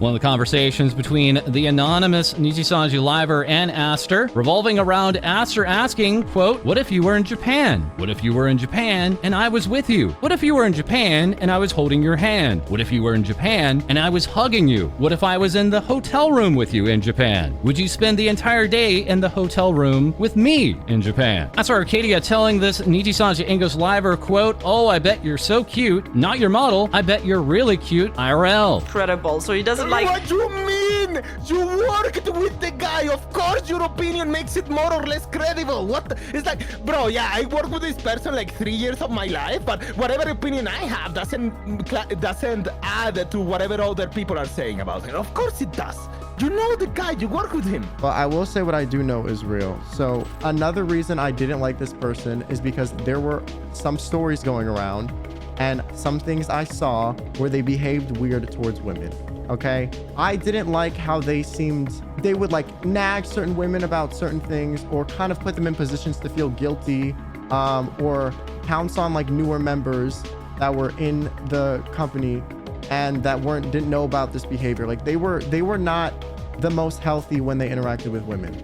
One of the conversations between the anonymous Nijisani liver and Aster revolving around Aster asking, quote, what if you were in Japan? What if you were in Japan and I was with you? What if you were in Japan and I was holding your hand? What if you were in Japan and I was hugging you? What if I was in the hotel room with you in Japan? Would you spend the entire day in the hotel room with me in Japan? Aster Arcadia telling this Nijisani English liver, quote, oh, I bet you're so cute. Not your model. I bet you're really cute IRL. Incredible. So he doesn't like... What you mean? You worked with the guy. Of course your opinion makes it more or less credible. It's like, bro, yeah, I worked with this person like 3 years of my life, but whatever opinion I have doesn't add to whatever other people are saying about him. Of course it does. You know the guy, you work with him. Well, I will say what I do know is real. So another reason I didn't like this person is because there were some stories going around and some things I saw where they behaved weird towards women. Okay, I didn't like how they would like nag certain women about certain things or kind of put them in positions to feel guilty, or pounce on like newer members that were in the company and that didn't know about this behavior. Like they were not the most healthy when they interacted with women.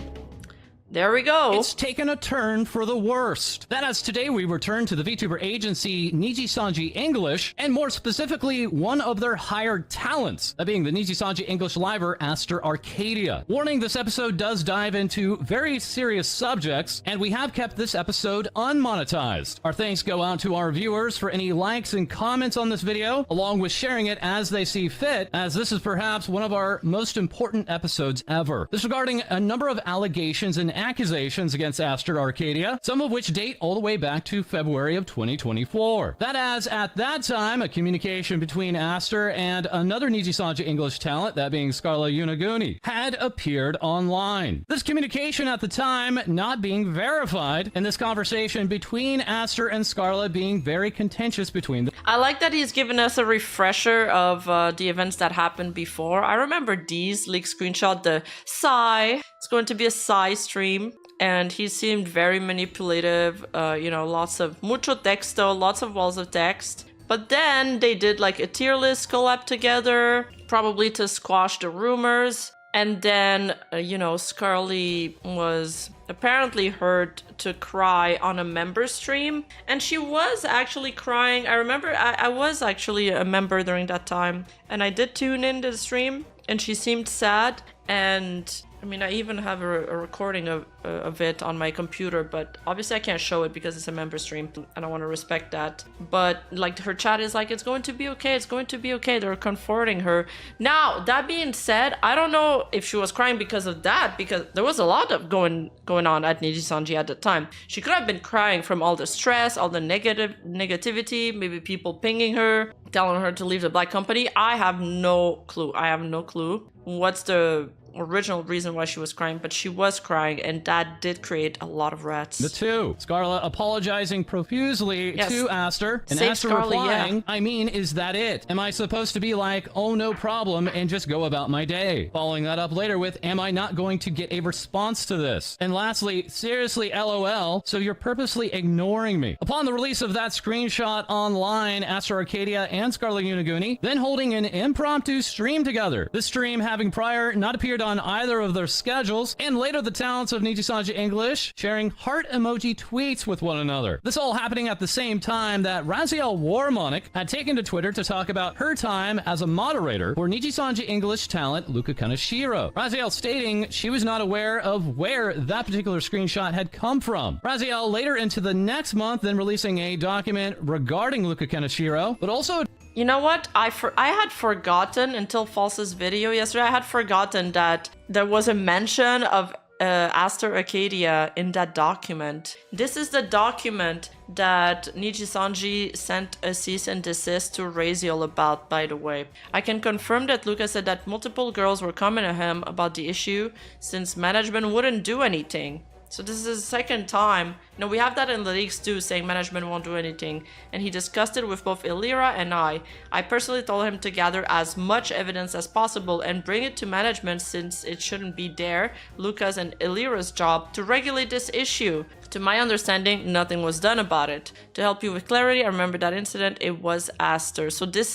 There we go. It's taken a turn for the worst. That as today we return to the Vtuber agency Nijisani English, and more specifically, one of their hired talents, that being the Nijisani English liver Aster Arcadia. Warning, this episode does dive into very serious subjects, and we have kept this episode unmonetized. Our thanks go out to our viewers for any likes and comments on this video, along with sharing it as they see fit, as this is perhaps one of our most important episodes ever. This regarding a number of allegations and accusations against Aster Arcadia, some of which date all the way back to February of 2024. That as at that time, a communication between Aster and another Nijisani English talent, that being Scarla Unaguni, had appeared online. This communication at the time not being verified, and this conversation between Aster and Scarla being very contentious between them. I like that he's given us a refresher of the events that happened before. I remember Dee's leaked screenshot, the sigh. It's going to be a sigh stream, and he seemed very manipulative, lots of mucho texto, lots of walls of text. But then they did like a tier list collab together, probably to squash the rumors. And then, Scarly was apparently heard to cry on a member stream, and she was actually crying. I remember I was actually a member during that time, and I did tune into the stream, and she seemed sad. And I mean, I even have a recording of it on my computer, but obviously I can't show it because it's a member stream and I want to respect that. But like her chat is like, it's going to be okay, it's going to be okay. They're comforting her. Now, that being said, I don't know if she was crying because of that, because there was a lot of going on at Nijisani at the time. She could have been crying from all the stress, all the negativity, maybe people pinging her, telling her to leave the black company. I have no clue. What's the original reason why she was crying, but she was crying, and that did create a lot of rats. The two. Scarla apologizing profusely to Aster, and Save Aster Scarla, replying, yeah. I mean, is that it? Am I supposed to be like, oh, no problem, and just go about my day? Following that up later with, am I not going to get a response to this? And lastly, seriously, LOL, so you're purposely ignoring me. Upon the release of that screenshot online, Aster Arcadia and Scarla Unaguni then holding an impromptu stream together. This stream having prior not appeared on either of their schedules, and later the talents of Nijisani English sharing heart emoji tweets with one another. This all happening at the same time that Raziel Warmonic had taken to Twitter to talk about her time as a moderator for Nijisani English talent Luca Kaneshiro. Raziel stating she was not aware of where that particular screenshot had come from. Raziel later into the next month then releasing a document regarding Luca Kaneshiro, but also You know what? I had forgotten until False's video yesterday. I had forgotten that there was a mention of Aster Arcadia in that document. This is the document that Nijisani sent a cease and desist to Raziel about, by the way. I can confirm that Luca said that multiple girls were coming to him about the issue since management wouldn't do anything. So this is the second time No, we have that in the leaks too, saying management won't do anything. And he discussed it with both Elira and I. I personally told him to gather as much evidence as possible and bring it to management, since it shouldn't be their, Luca's and Elira's job to regulate this issue. To my understanding, nothing was done about it. To help you with clarity, I remember that incident, it was Aster. So this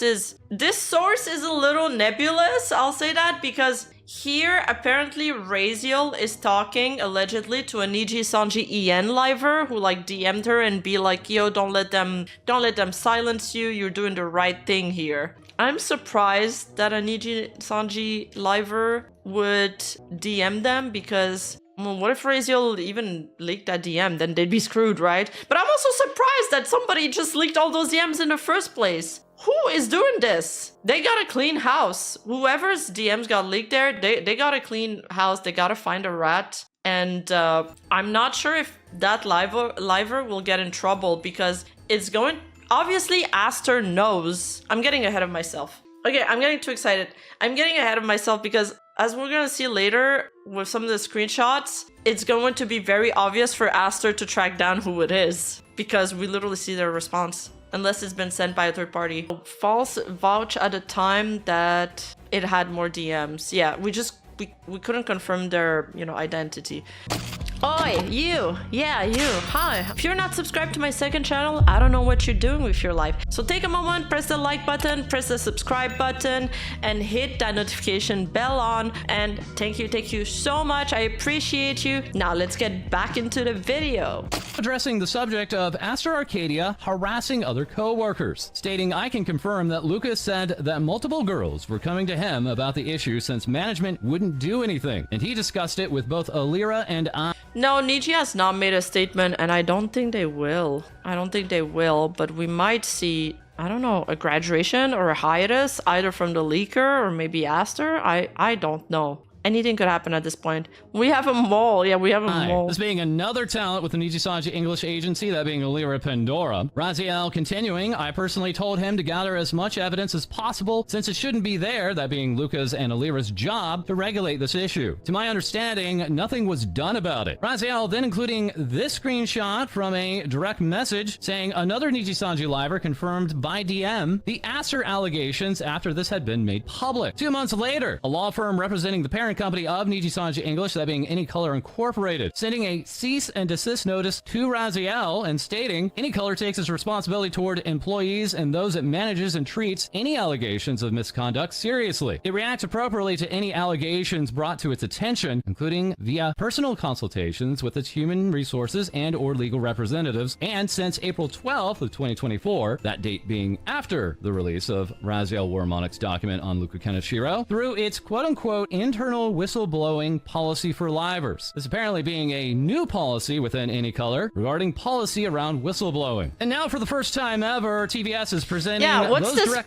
source is a little nebulous, I'll say that, because here apparently Raziel is talking allegedly to a Nijisani EN liver who like DM'd her and be like, yo, don't let them silence you, you're doing the right thing here. I'm surprised that a Nijisani liver would DM them, because well, what if Raziel even leaked that DM? Then they'd be screwed, right? But I'm also surprised that somebody just leaked all those DMs in the first place. Who is doing this? They got a clean house. Whoever's DMs got leaked there, they got a clean house. They gotta find a rat. And I'm not sure if that liver will get in trouble, because it's going... Obviously, Aster knows. I'm getting ahead of myself. Okay, I'm getting too excited. I'm getting ahead of myself because, as we're gonna see later with some of the screenshots, it's going to be very obvious for Aster to track down who it is, because we literally see their response. Unless it's been sent by a third party. False vouch at a time that it had more DMs. Yeah, we couldn't confirm their, identity. Oi, you! Yeah, you! Hi! If you're not subscribed to my second channel, I don't know what you're doing with your life. So take a moment, press the like button, press the subscribe button, and hit that notification bell on. And thank you so much. I appreciate you. Now let's get back into the video. Addressing the subject of Aster Arcadia harassing other co-workers, stating, I can confirm that Lucas said that multiple girls were coming to him about the issue since management wouldn't do anything, and he discussed it with both Elira and I. No, Niji has not made a statement, and I don't think they will. But we might see, I don't know, a graduation or a hiatus, either from the leaker or maybe Aster. I don't know. Anything could happen at this point. We have a mole. Yeah, we have a mole. This being another talent with the Nijisani English agency, that being Elira Pandora. Raziel continuing, I personally told him to gather as much evidence as possible since it shouldn't be there, that being Luca's and Elira's job, to regulate this issue. To my understanding, nothing was done about it. Raziel then including this screenshot from a direct message saying another Nijisani liver confirmed by DM the Aster allegations after this had been made public. 2 months later, a law firm representing the parent company of Nijisani English, that being Any Color Incorporated, sending a cease and desist notice to Raziel and stating Any Color takes its responsibility toward employees and those it manages and treats any allegations of misconduct seriously. It reacts appropriately to any allegations brought to its attention, including via personal consultations with its human resources and or legal representatives, and since April 12th of 2024, that date being after the release of Raziel Warmonic's document on Luca Kaneshiro, through its quote-unquote internal whistleblowing policy for livers. This apparently being a new policy within Any Color regarding policy around whistleblowing. And now for the first time ever, TVS is presenting what's this?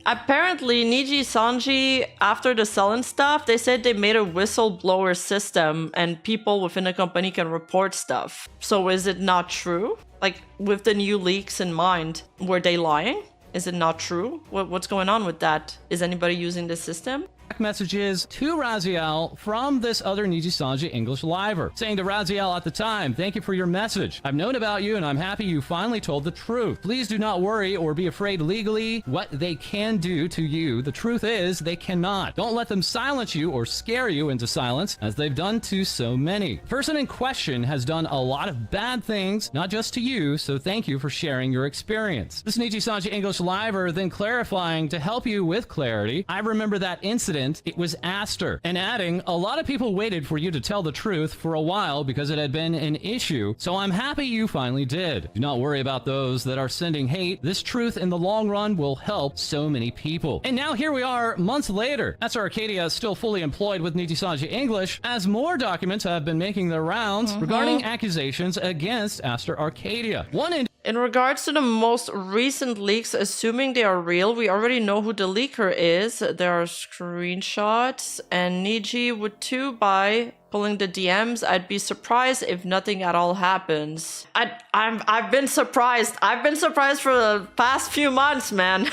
Apparently, Nijisani, after the Sullen stuff, they said they made a whistleblower system and people within the company can report stuff. So is it not true? Like, with the new leaks in mind, were they lying? Is it not true? What's going on with that? Is anybody using this system? Messages to Raziel from this other Nijisani English liver, saying to Raziel at the time, thank you for your message. I've known about you and I'm happy you finally told the truth. Please do not worry or be afraid legally what they can do to you. The truth is they cannot. Don't let them silence you or scare you into silence as they've done to so many. The person in question has done a lot of bad things, not just to you, so thank you for sharing your experience. This Nijisani English liver then clarifying to help you with clarity, I remember that incident. It was Aster, and adding, a lot of people waited for you to tell the truth for a while because it had been an issue, so I'm happy you finally did. Do not worry about those that are sending hate. This truth in the long run will help so many people. And now here we are months later. Aster Arcadia is still fully employed with Nijisani English as more documents have been making their rounds regarding accusations against Aster Arcadia. In regards to the most recent leaks, assuming they are real, we already know who the leaker is. There are screenshots, and Niji would too by pulling the DMs. I'd be surprised if nothing at all happens. I've been surprised. I've been surprised for the past few months, man.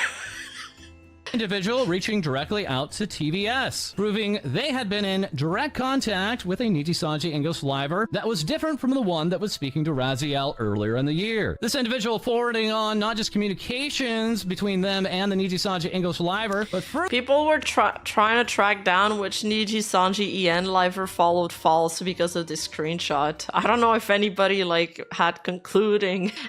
Individual reaching directly out to TBS, proving they had been in direct contact with a Nijisani English liver that was different from the one that was speaking to Raziel earlier in the year. This individual forwarding on not just communications between them and the Nijisani English liver, but further People were trying to track down which Nijisani EN liver followed false because of this screenshot. I don't know if anybody like had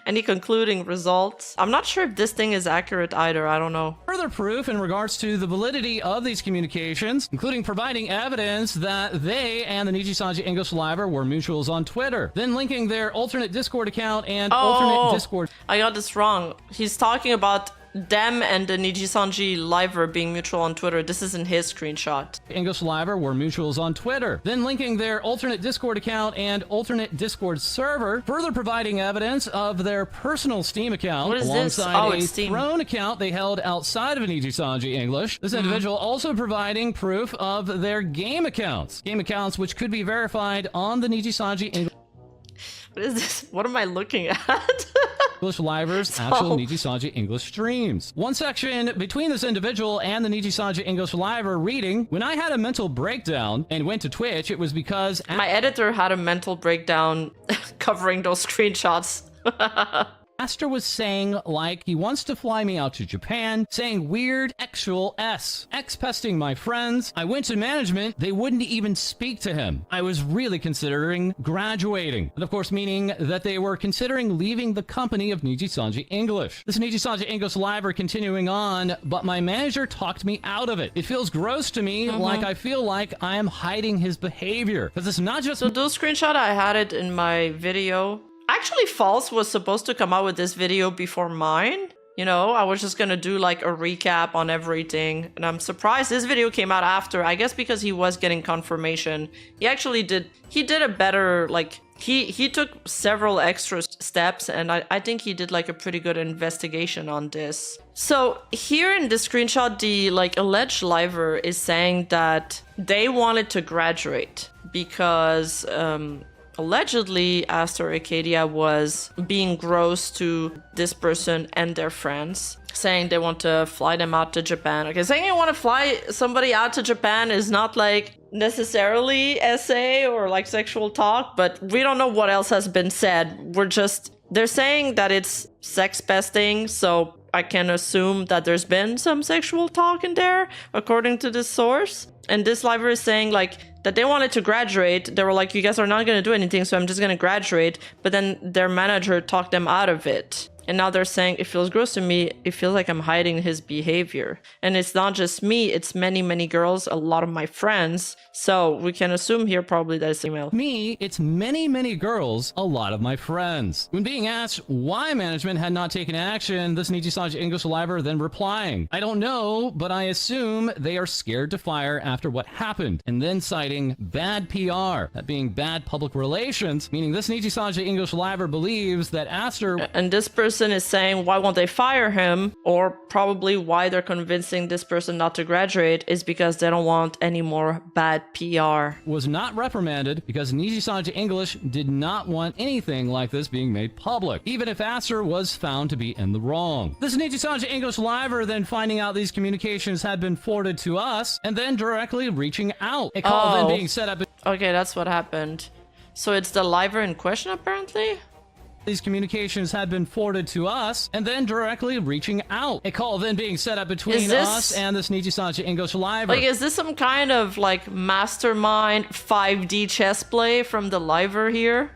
any concluding results. I'm not sure if this thing is accurate either. I don't know. further proof in regards to the validity of these communications, including providing evidence that they and the Nijisani English liver were mutuals on Twitter, then linking their alternate Discord account and alternate Discord. I got this wrong. He's talking about them and the Nijisani liver being mutual on Twitter. This isn't his screenshot. English liver were mutuals on Twitter, then linking their alternate Discord account and alternate Discord server, further providing evidence of their personal Steam account What is this? alongside Oh, a it's Steam. Throne account they held outside of Nijisani English. This individual also providing proof of their game accounts which could be verified on the Nijisani English What is this? What am I looking at? Liver's actual Nijisani English streams. One section between this individual and the Nijisani English Liver reading, when I had a mental breakdown and went to Twitch, it was because My editor had a mental breakdown covering those screenshots. Aster was saying like he wants to fly me out to Japan, saying weird actual S. X-pesting my friends. I went to management, they wouldn't even speak to him. I was really considering graduating. And of course meaning that they were considering leaving the company of Nijisani English. This Nijisani English liver continuing on, but my manager talked me out of it. It feels gross to me, like I feel like I am hiding his behavior. Because it's not just... So those screenshot, I had it in my video. Actually, False was supposed to come out with this video before mine. You know, I was just gonna do like a recap on everything. And I'm surprised this video came out after. I guess because he was getting confirmation. He actually did a better, like, he took several extra steps, and I think he did like a pretty good investigation on this. So here in the screenshot, the like alleged liver is saying that they wanted to graduate because allegedly Aster Arcadia was being gross to this person and their friends, saying they want to fly them out to Japan. Okay, saying you want to fly somebody out to Japan is not like necessarily SA or like sexual talk, but we don't know what else has been said. They're saying that it's sex pesting, so I can assume that there's been some sexual talk in there, according to this source. And this liver is saying like that they wanted to graduate. They were like, you guys are not going to do anything, so I'm just going to graduate. But then their manager talked them out of it. And now they're saying, it feels gross to me. It feels like I'm hiding his behavior. And it's not just me. It's many, many girls, a lot of my friends. So we can assume here probably that it's female. Me, it's many, many girls, a lot of my friends. When being asked why management had not taken action, this Nijisani English liver then replying, I don't know, but I assume they are scared to fire after what happened. And then citing bad PR, that being bad public relations, meaning this Nijisani English liver believes that Aster... And this person is saying, why won't they fire him? Or probably why they're convincing this person not to graduate is because they don't want any more bad PR. was not reprimanded because Nijisani English did not want anything like this being made public, even if Aster was found to be in the wrong. This Nijisani English liver then finding out these communications had been forwarded to us and then directly reaching out. A call then being set up. Okay, that's what happened. So it's the liver in question apparently? These communications had been forwarded to us and then directly reaching out. A call then being set up between us and this Nijisani English liver. Like, is this some kind of like mastermind 5D chess play from the liver here?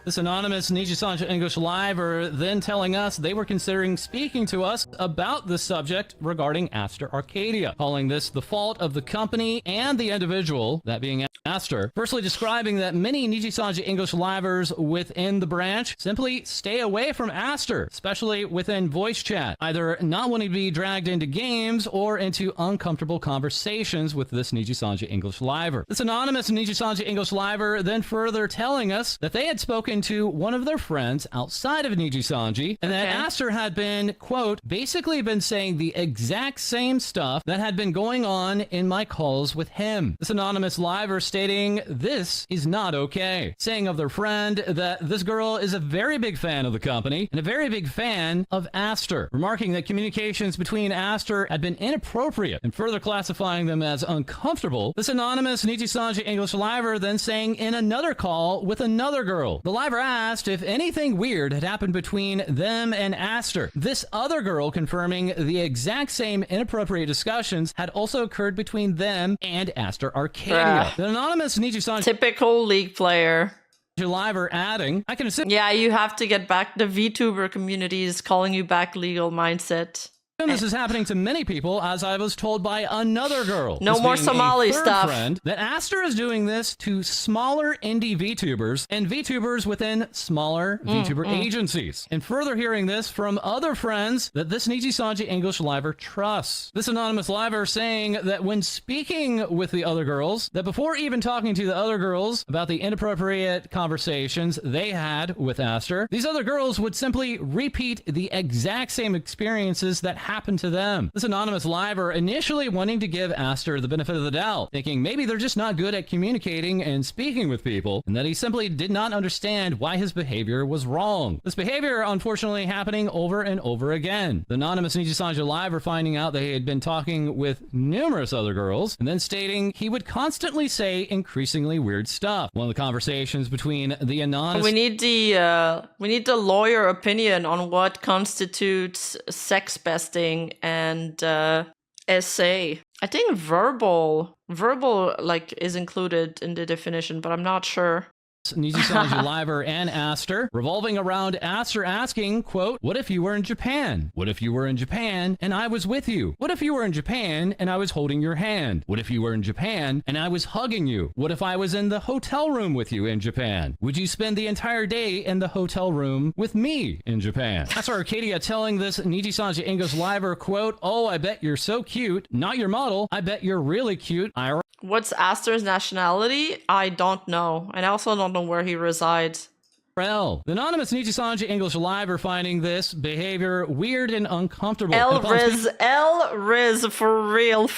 This anonymous Nijisani English liver then telling us they were considering speaking to us about this subject regarding Aster Arcadia, calling this the fault of the company and the individual, that being Aster. Firstly describing that many Nijisani English livers within the branch simply stay away from Aster, especially within voice chat, either not wanting to be dragged into games or into uncomfortable conversations with this Nijisani English liver. This anonymous Nijisani English liver then further telling us that they had spoken spoken to one of their friends outside of Nijisani, and that Okay. Aster had been, quote, basically been saying the exact same stuff that had been going on in my calls with him. This anonymous liver stating this is not okay, saying of their friend that this girl is a very big fan of the company and a very big fan of Aster, remarking that communications between Aster had been inappropriate and further classifying them as uncomfortable. This anonymous Nijisani English liver then saying in another call with another girl. The liver asked if anything weird had happened between them and Aster. This other girl confirming the exact same inappropriate discussions had also occurred between them and Aster Arcadia. Bruh. The anonymous Nijisani Typical League player. liver adding, I can assume Yeah, you have to get back. The VTuber community is calling you back legal mindset. this is happening to many people, as I was told by another girl. No This more being a Somali third stuff. Friend, that Aster is doing this to smaller indie VTubers and VTubers within smaller VTuber agencies. And further hearing this from other friends that this Nijisani English liver trusts. This anonymous liver saying that when speaking with the other girls, that before even talking to the other girls about the inappropriate conversations they had with Aster, these other girls would simply repeat the exact same experiences that happened to them. This anonymous liver initially wanting to give Aster the benefit of the doubt, thinking maybe they're just not good at communicating and speaking with people, and that he simply did not understand why his behavior was wrong. This behavior, unfortunately, happening over and over again. The anonymous Nijisani liver finding out that he had been talking with numerous other girls, and then stating he would constantly say increasingly weird stuff. One of the conversations between the anonymous We need the lawyer opinion on what constitutes sex besting and essay. I think verbal like is included in the definition, but I'm not sure. Nijisani liver and Aster, revolving around Aster asking, quote, what if you were in Japan? What if you were in Japan and I was with you? What if you were in Japan and I was holding your hand? What if you were in Japan and I was hugging you? What if I was in the hotel room with you in Japan? Would you spend the entire day in the hotel room with me in Japan? That's Arcadia telling this Nijisani English liver, quote, oh, I bet you're so cute. Not your model. I bet you're really cute. What's Aster's nationality? I don't know. And I also don't know where he resides. The anonymous Nijisani English liver finding this behavior weird and uncomfortable. El And upon Riz, for real.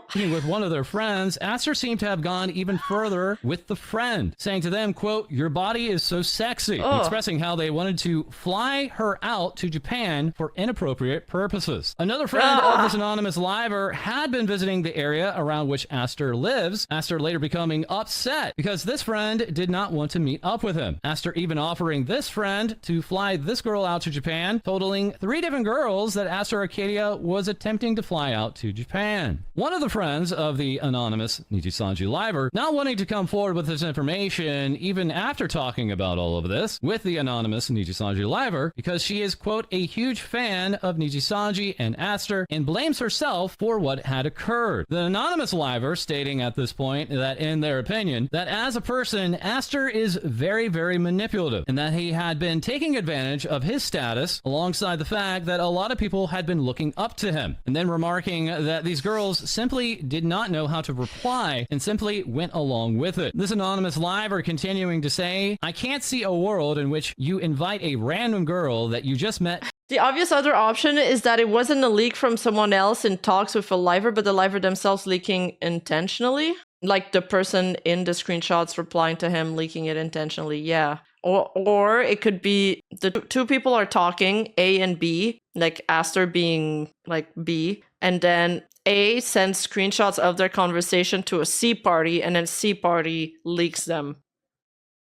speaking with one of their friends, Aster seemed to have gone even further with the friend, saying to them, quote, your body is so sexy, and expressing how they wanted to fly her out to Japan for inappropriate purposes. Another friend of this anonymous liver had been visiting the area around which Aster lives, Aster later becoming upset because this friend did not want to meet up with him. Aster even offering this friend to fly this girl out to Japan, totaling 3 different girls that Aster Arcadia was attempting to fly out to Japan. One of the friends of the anonymous Nijisani liver, not wanting to come forward with this information even after talking about all of this with the anonymous Nijisani liver, because she is, quote, a huge fan of Nijisani and Aster and blames herself for what had occurred. The anonymous liver stating at this point that in their opinion, that as a person, Aster is very, very manipulative, and that he had been taking advantage of his status alongside the fact that a lot of people had been looking up to him, and then remarking that these girls simply did not know how to reply and simply went along with it. This anonymous liver continuing to say, I can't see a world in which you invite a random girl that you just met. The obvious other option is that it wasn't a leak from someone else in talks with a liver, but the liver themselves leaking intentionally. Like the person in the screenshots replying to him leaking it intentionally, yeah. Or it could be the two people are talking, A and B, like Aster being like B, and then A sends screenshots of their conversation to a C party, and then C party leaks them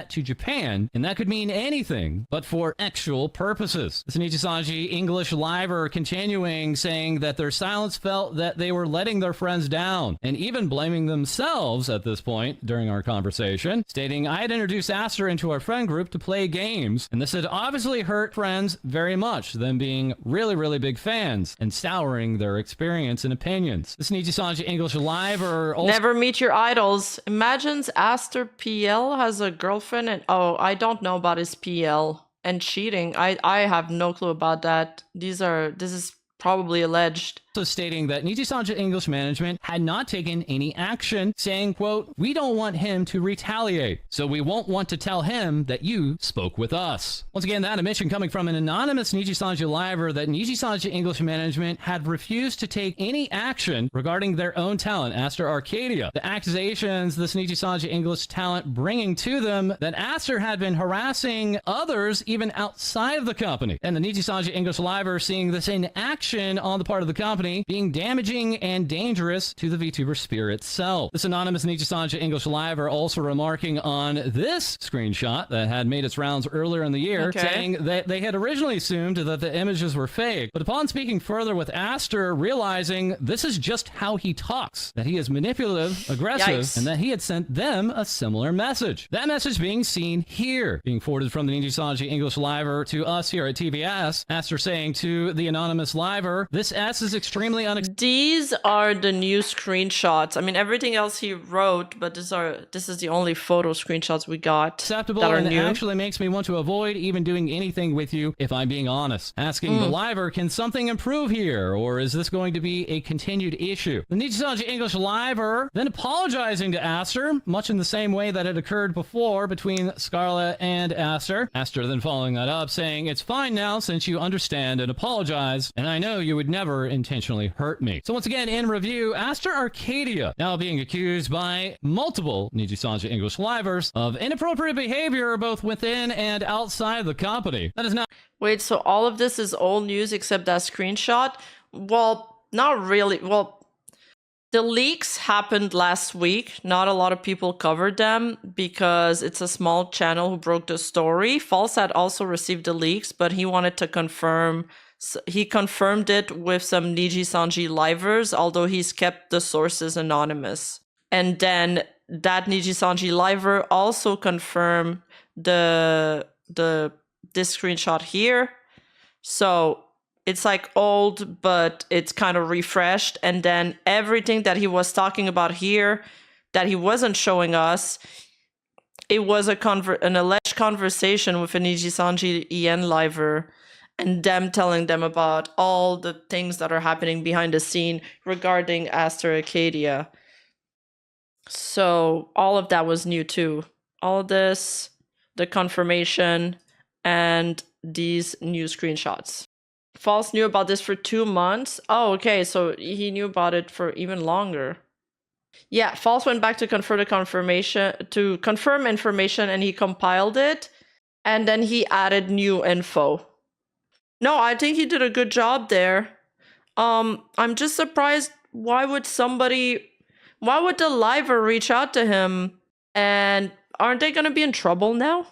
to Japan, and that could mean anything but for actual purposes. This Nijisani English liver continuing saying that their silence felt that they were letting their friends down, and even blaming themselves at this point during our conversation, stating, I had introduced Aster into our friend group to play games, and this had obviously hurt friends very much, them being really, really big fans, and souring their experience and opinions. This Nijisani English liver also Never meet your idols. Imagines Aster PL has a girlfriend and I don't know about his PL and cheating. I have no clue about that. This is probably alleged. also stating that Nijisani English management had not taken any action, saying, quote, "We don't want him to retaliate, so we won't want to tell him that you spoke with us." Once again, that admission coming from an anonymous Nijisani Liver that Nijisani English management had refused to take any action regarding their own talent, Aster Arcadia. The accusations this Nijisani English talent bringing to them that Aster had been harassing others even outside of the company, and the Nijisani English Liver seeing this in action on the part of the company being damaging and dangerous to the VTuber sphere itself. This anonymous Nijisani English Liver also remarking on this screenshot that had made its rounds earlier in the year, saying that they had originally assumed that the images were fake, but upon speaking further with Aster, realizing this is just how he talks, that he is manipulative, aggressive, and that he had sent them a similar message. That message being seen here, being forwarded from the Nijisani English Liver to us here at TBS. Aster saying to the anonymous Liver, "This S is extremely These are the new screenshots. I mean, everything else he wrote, but this is the only photo screenshots we got acceptable, that are and new. it actually makes me want to avoid even doing anything with you, if I'm being honest." Asking the Liver, "Can something improve here, or is this going to be a continued issue?" The Nijisani English Liver then apologizing to Aster, much in the same way that had occurred before between Scarlett and Aster. Aster then following that up, saying, "It's fine now since you understand and apologize, and I know you would never intentionally hurt me." So once again, in review, Aster Arcadia now being accused by multiple Nijisani English Livers of inappropriate behavior both within and outside the company. That is not... Wait, so all of this is old news except that screenshot? Well, not really. Well, the leaks happened last week. Not a lot of people covered them because it's a small channel who broke the story. False had also received the leaks, but he wanted to confirm. He confirmed it with some Nijisani Livers, although he's kept the sources anonymous. And then that Nijisani Liver also confirmed this screenshot here. So it's like old, but it's kind of refreshed. And then everything that he was talking about here that he wasn't showing us, it was an alleged conversation with a Nijisani EN Liver and them telling them about all the things that are happening behind the scene regarding Aster Arcadia. So all of that was new too. All of this, the confirmation, and these new screenshots. False knew about this for 2 months. Oh, okay, so he knew about it for even longer. Yeah, False went back to confirm information, and he compiled it, and then he added new info. No, I think he did a good job there. I'm just surprised. Why would the Liver reach out to him? And aren't they going to be in trouble now?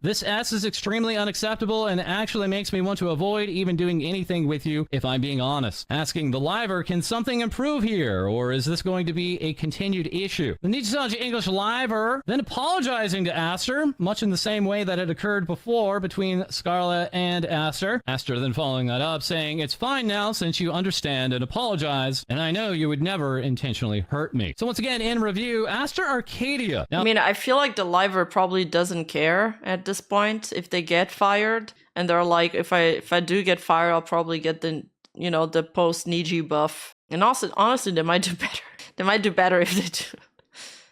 This S is extremely unacceptable and actually makes me want to avoid even doing anything with you, if I'm being honest. Asking the Liver, "Can something improve here, or is this going to be a continued issue?" The Nijisani English Liver then apologizing to Aster, much in the same way that had occurred before between Scarlett and Aster. Aster then following that up, saying, "It's fine now since you understand and apologize, and I know you would never intentionally hurt me." So once again, in review, Aster Arcadia. Now, I mean, I feel like the Liver probably doesn't care at this point if they get fired, and they're like, if I do get fired, I'll probably get the post Niji buff. And also, honestly, they might do better. They might do better if they do.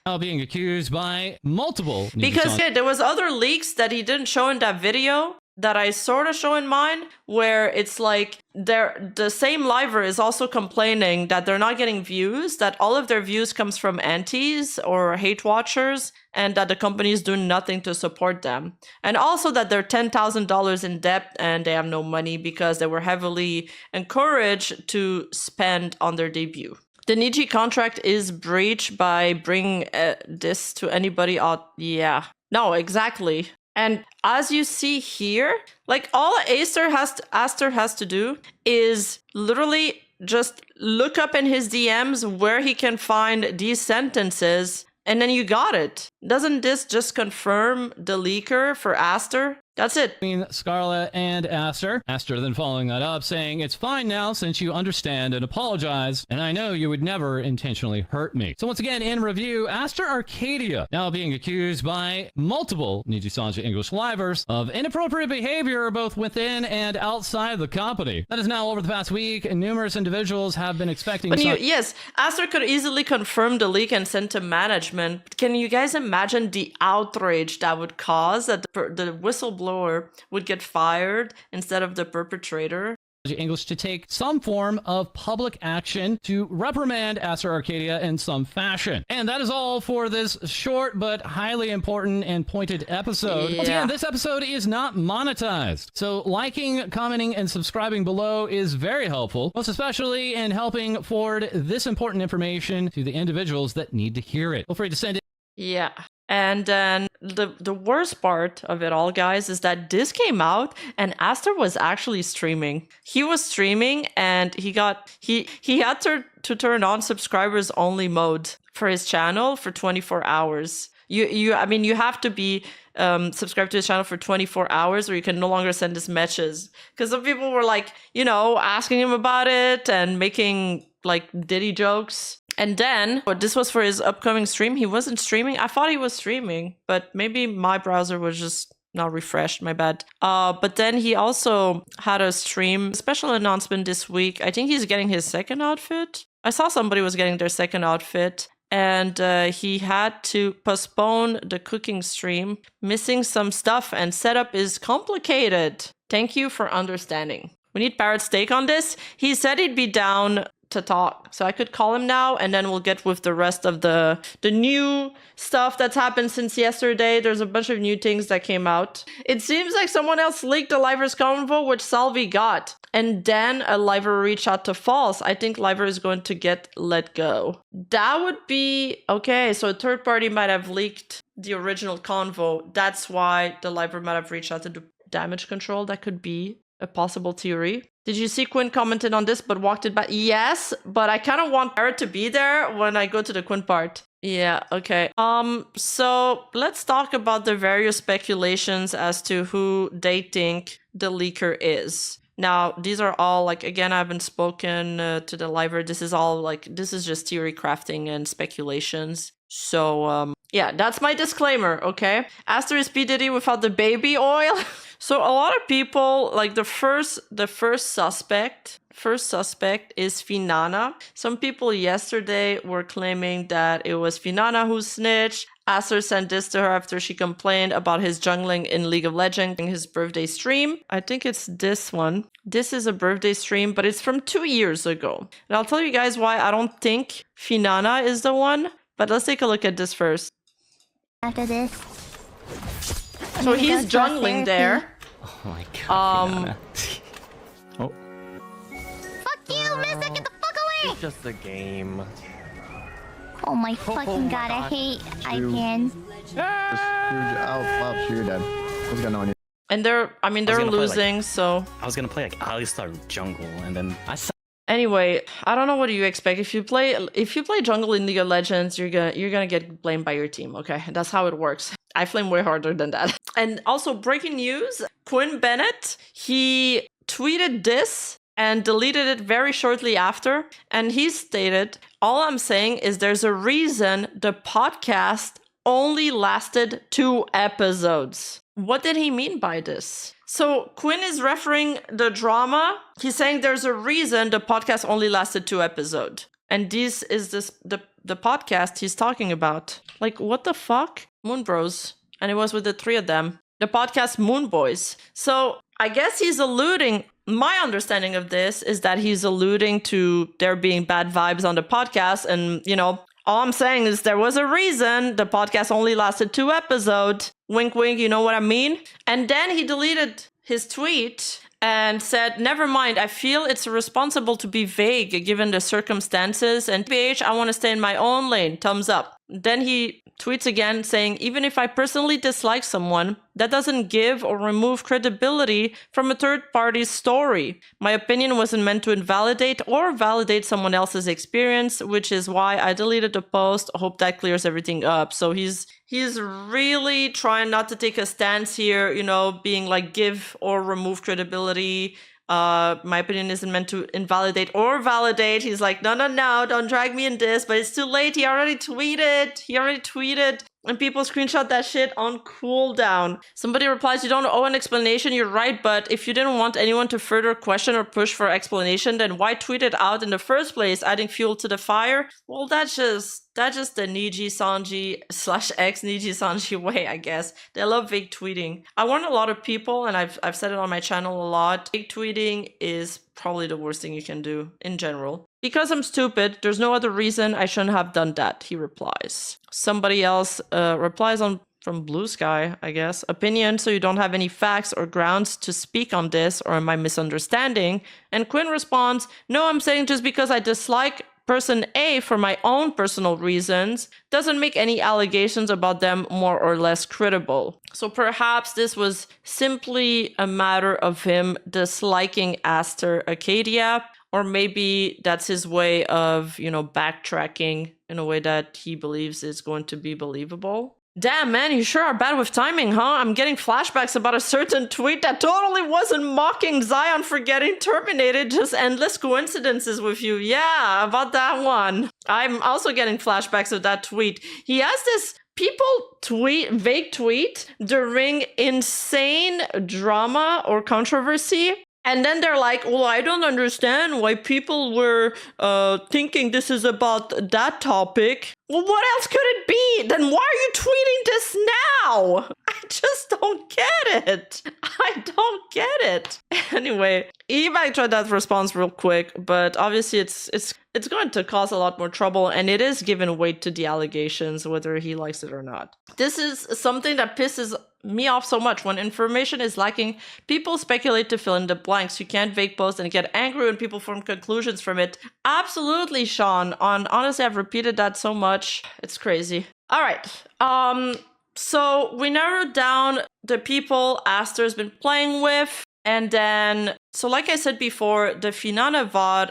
Now being accused by multiple because there was other leaks that he didn't show in that video that I sort of show in mine, where it's like the same Liver is also complaining that they're not getting views, that all of their views comes from antis or hate watchers, and that the company is doing nothing to support them. And also that they're $10,000 in debt and they have no money because they were heavily encouraged to spend on their debut. The Niji contract is breached by bringing this to anybody out. Yeah. No, exactly. And as you see here, like all Aster has to do is literally just look up in his DMs where he can find these sentences, and then you got it. Doesn't this just confirm the leaker for Aster? That's it. Between Scarlett and Aster. Aster then following that up, saying, "It's fine now since you understand and apologize, and I know you would never intentionally hurt me." So once again, in review, Aster Arcadia now being accused by multiple Nijisani English livers of inappropriate behavior both within and outside the company. That is now over the past week, and numerous individuals have been expecting... But yes, Aster could easily confirm the leak and send to management. Can you guys imagine the outrage that would cause that the whistleblower would get fired instead of the perpetrator? English to take some form of public action to reprimand Aster Arcadia in some fashion. And that is all for this short but highly important and pointed episode. Yeah. Once again, this episode is not monetized, so liking, commenting, and subscribing below is very helpful, most especially in helping forward this important information to the individuals that need to hear it. Feel free to send it. Yeah. And then the worst part of it all, guys, is that this came out and Aster was actually streaming. He was streaming and he had to turn on subscribers only mode for his channel for 24 hours. I mean, you have to be subscribed to his channel for 24 hours or you can no longer send us messages. Because some people were like, you know, asking him about it and making like Diddy jokes. And then, this was for his upcoming stream. He wasn't streaming. I thought he was streaming, but maybe my browser was just not refreshed, my bad. But then he also had a stream, special announcement this week. I think he's getting his second outfit. I saw somebody was getting their second outfit. And he had to postpone the cooking stream, missing some stuff, and setup is complicated. Thank you for understanding. We need Parrot's take on this. He said he'd be down to talk, so I could call him now and then we'll get with the rest of the new stuff that's happened since yesterday. There's a bunch of new things that came out. It seems like someone else leaked the Liver's convo, which Salvi got, and then a Liver reached out to False. I think Liver is going to get let go. That would be okay. So a third party might have leaked the original convo. That's why the Liver might have reached out to do damage control. That could be a possible theory. Did you see Quinn commented on this but walked it back? Yes, but I kind of want Parrot to be there when I go to the Quinn part. Yeah, okay. So let's talk about the various speculations as to who they think the leaker is. Now, these are all, like, again, I haven't spoken to the Liver. This is all, like, this is just theory crafting and speculations. So, yeah, that's my disclaimer, okay? Aster is P. Diddy without the baby oil. So a lot of people, like, the first suspect is Finana. Some people yesterday were claiming that it was Finana who snitched. Aster sent this to her after she complained about his jungling in League of Legends in his birthday stream. I think it's this one. This is a birthday stream, but it's from 2 years ago. And I'll tell you guys why I don't think Finana is the one. But let's take a look at this first. After this. So he's jungling there. Oh my god. Fuck you, Mister! Get the fuck away! It's just a game. Oh my fucking god, I hate Icon. Oh, you're dead. What's going on here? And they're losing, so... I was gonna play like Alistar jungle, and then I saw. Anyway, I don't know what do you expect. If you play jungle in League of Legends, you're gonna get blamed by your team, okay? That's how it works. I flame way harder than that. And also, breaking news, Quinn Bennett, he tweeted this and deleted it very shortly after. And he stated, all I'm saying is there's a reason the podcast only lasted 2 episodes. What did he mean by this? So Quinn is referring the drama. He's saying there's a reason the podcast only lasted 2 episodes. And this is the podcast he's talking about. Like, what the fuck? Moon Bros. And it was with the 3 of them. The podcast Moon Boys. So I guess he's alluding, my understanding of this is that he's alluding to there being bad vibes on the podcast. And, you know, all I'm saying is there was a reason the podcast only lasted 2 episodes. Wink, wink, you know what I mean? And then he deleted his tweet and said, never mind, I feel it's responsible to be vague given the circumstances. And BH, I want to stay in my own lane. Thumbs up. Then he tweets again saying, even if I personally dislike someone, that doesn't give or remove credibility from a third party's story. My opinion wasn't meant to invalidate or validate someone else's experience, which is why I deleted the post. I hope that clears everything up. So he's really trying not to take a stance here, you know, being like give or remove credibility. My opinion isn't meant to invalidate or validate. He's like, no, don't drag me in this, but it's too late. He already tweeted. And people screenshot that shit on cooldown. Somebody replies, you don't owe an explanation, you're right, but if you didn't want anyone to further question or push for explanation, then why tweet it out in the first place, adding fuel to the fire? Well, that's just the Nijisani / ex Nijisani way, I guess. They love vague tweeting. I warn a lot of people, and I've said it on my channel a lot, vague tweeting is probably the worst thing you can do in general. Because I'm stupid, there's no other reason I shouldn't have done that, he replies. Somebody else replies from Blue Sky, I guess. Opinion, so you don't have any facts or grounds to speak on this, or am I misunderstanding? And Quinn responds, no, I'm saying just because I dislike person A for my own personal reasons doesn't make any allegations about them more or less credible. So perhaps this was simply a matter of him disliking Aster Acadia, or maybe that's his way of, you know, backtracking in a way that he believes is going to be believable. Damn, man, you sure are bad with timing, huh? I'm getting flashbacks about a certain tweet that totally wasn't mocking Zion for getting terminated, just endless coincidences with you. Yeah, about that one. I'm also getting flashbacks of that tweet. He has this vague tweet during insane drama or controversy. And then they're like, well, I don't understand why people were thinking this is about that topic. Well, what else could it be? Then why are you tweeting this now? I just don't get it. I don't get it. Anyway, he backtracked that response real quick, but obviously it's going to cause a lot more trouble, and it is given weight to the allegations, whether he likes it or not. This is something that pisses me off so much. When information is lacking, people speculate to fill in the blanks. You can't vague post and get angry when people form conclusions from it. Absolutely, Sean. Honestly, I've repeated that so much. It's crazy. All right. So we narrowed down the people Aster's been playing with. And then, so like I said before, the Finana VOD,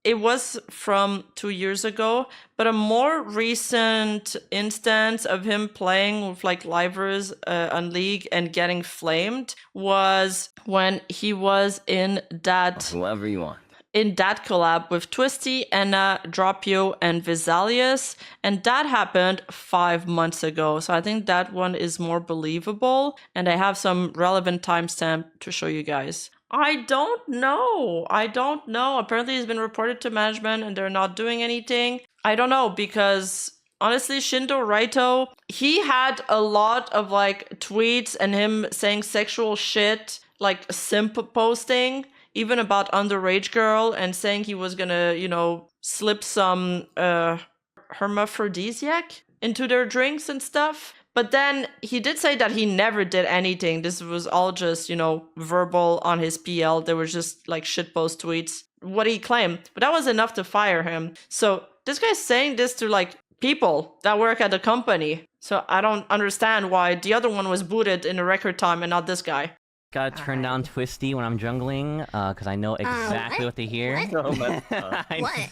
it was from 2 years ago, but a more recent instance of him playing with like livers on League and getting flamed was when he was in that Whoever you want. in that collab with Twisty, Enna, Dropio, and Visalius, and that happened 5 months ago. So I think that one is more believable, and I have some relevant timestamp to show you guys. I don't know. Apparently he's been reported to management and they're not doing anything. I don't know, because honestly, Shindo Raito, he had a lot of like tweets and him saying sexual shit, like simp posting, even about Underage Girl, and saying he was gonna, you know, slip some hermaphrodisiac into their drinks and stuff. But then he did say that he never did anything. This was all just, you know, verbal on his PL. There were just like shitpost tweets, what he claimed. But that was enough to fire him. So this guy's saying this to like people that work at the company. So I don't understand why the other one was booted in a record time and not this guy. Gotta turn down Twisty when I'm jungling, because I know exactly what they hear. What? What?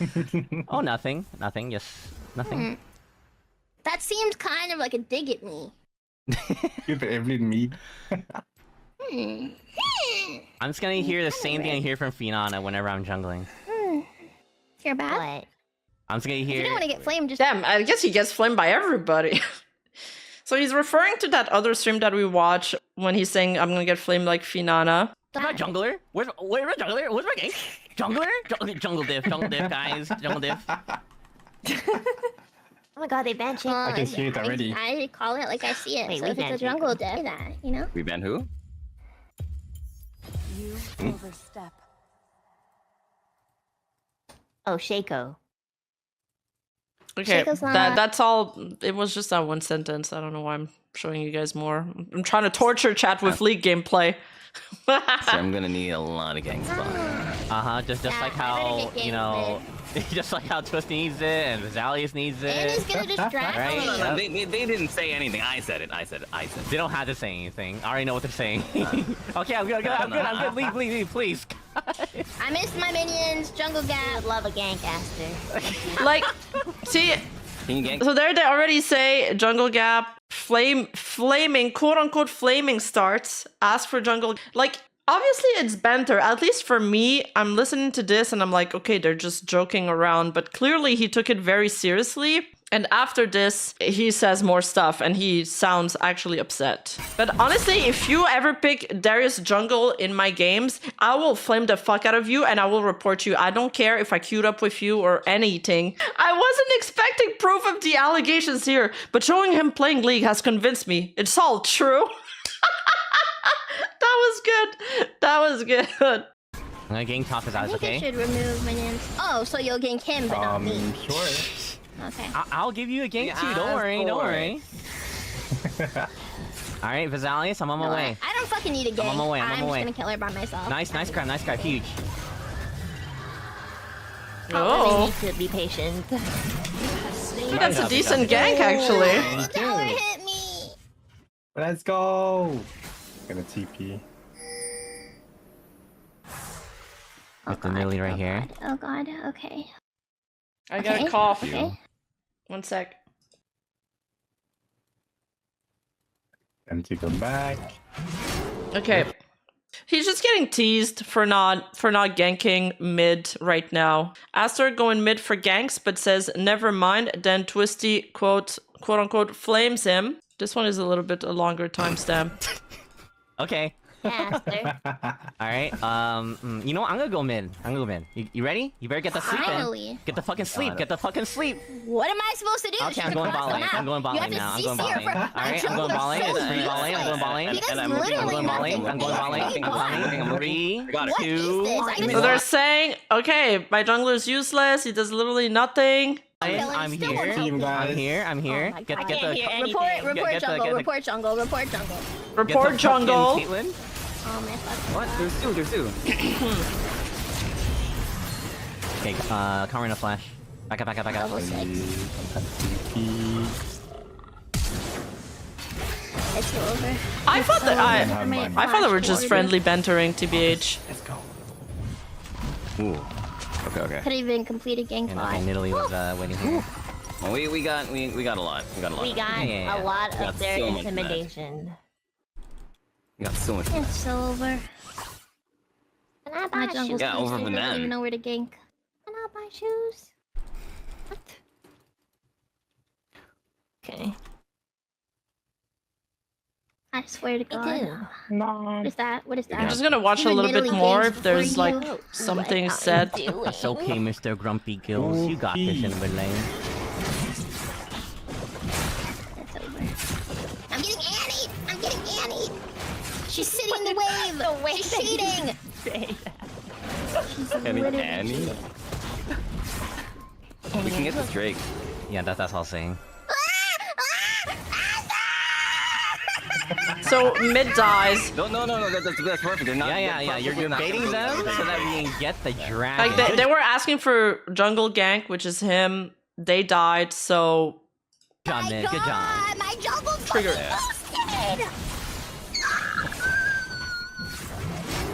Oh, nothing. Yes, nothing. That seemed kind of like a dig at me. Give Evelyn me. I'm just gonna hear the same thing I hear from Finana whenever I'm jungling. You're bad. What? I'm just gonna If you hear. don't want to get flamed, just Damn, I guess he gets flamed by everybody. So he's referring to that other stream that we watch when he's saying, I'm gonna get flamed like Finana. Where's my jungler? Where's my jungler? Where's my gang? Jungler? Jungle diff, guys. Jungle diff. oh my god, they banned Chick. I can see it already. I call it like I see it. Wait, so we if it's a banned jungle death, that, you know? We ban who? You overstep. Oh, Shaco. Okay, Shake us not. that's all. It was just that one sentence. I don't know why I'm showing you guys more. I'm trying to torture chat with League gameplay. So I'm gonna need a lot of gang spot. Just Yeah, like I better how, get you know, just like how Twist needs it and Vizalius needs And it. he's gonna distract Right? me. No, they didn't say anything. I said it. They don't have to say anything. I already know what they're saying. Okay, I'm good. Leave, please. I missed my minions. Jungle Gap. Would love a gank, Aster. Like, see, Can you gang? so there they already say jungle gap, flaming, quote unquote flaming starts. Ask for jungle. Like, obviously it's banter. At least for me, I'm listening to this and I'm like, okay, they're just joking around. But clearly he took it very seriously. And after this, he says more stuff and he sounds actually upset. But honestly, if you ever pick Darius jungle in my games, I will flame the fuck out of you and I will report you. I don't care if I queued up with you or anything. I wasn't expecting proof of the allegations here, but showing him playing League has convinced me. It's all true. That was good. That was good. I'm gonna gang top his I eyes, think I okay? should remove minions. Oh, so you'll gank him, but not me. Sure. Okay. I'll give you a gank too. Don't worry. All right, Vizalius, I'm on my way. I don't fucking need a gank. on my way, I'm on my just way. gonna kill her by myself. Nice grab, huge. Oh. Really need to be patient. That's a decent gank, actually. The tower hit me. Let's go. Gonna TP. With the Millie right here. Oh god, okay. I got a Okay, cough. okay. 1 sec. Time to go back. Okay. He's just getting teased for not ganking mid right now. Aster going mid for ganks, but says never mind. Then Twisty quote unquote flames him. This one is a little bit a longer timestamp. Okay. Yeah, Aster. All right. You know what? I'm gonna go mid. You ready? You better get the sleep in. Finally. Get the fucking sleep. What am I supposed to do? Okay, Should I'm going cross ball the lane. map. I'm going ball You lane have now. to I'm going CC ball lane. her All for- right, I'm going ball lane. It's free ball lane. I'm going ball lane. He does I'm literally I'm going ball lane. nothing. I'm going ball lane. I'm going ball lane. 3, Got it. What is 2, this? I So can they're saying, okay, my jungler is useless. He does literally nothing. I'm Still here. won't help Team me. guys. I'm here. Oh my Get God. the Report jungle, get the- report jungle, report jungle. Report the jungle. fucking Caitlyn. Oh my fucking What? God. There's two. Okay, cover in a flash. Back up. Level 6. TP. It's over. I thought that I thought they were Flash just order. friendly bantering, TBH. Let's go. Ooh. Okay. Could even complete a gank And bot. Nidalee was waiting here. Well, we got a lot. We got Yeah. a lot We got of their so much of that. intimidation. We got so much. It's over. Can I buy shoes? Yeah, over I don't banana. even know where to gank. Can I buy shoes? What? Okay. I swear to God. What is that? What is that? I'm just gonna watch a Even little bit Italy more games if there's before like you. something What I'm said. doing. It's okay, Mr. Grumpy Gills. You got this in the lane. It's over. I'm getting Annie! She's sitting in the wave! She's cheating! She's literally Annie? cheating. We can get this Drake. Yeah, that's all I'm saying. So mid dies. No. That's perfect. They're not. Yeah. You're baiting them so that we can get the dragon. Like they were asking for jungle gank, which is him. They died, so Good job, man. Good job. God, my jungle's Trigger. fucking boosted!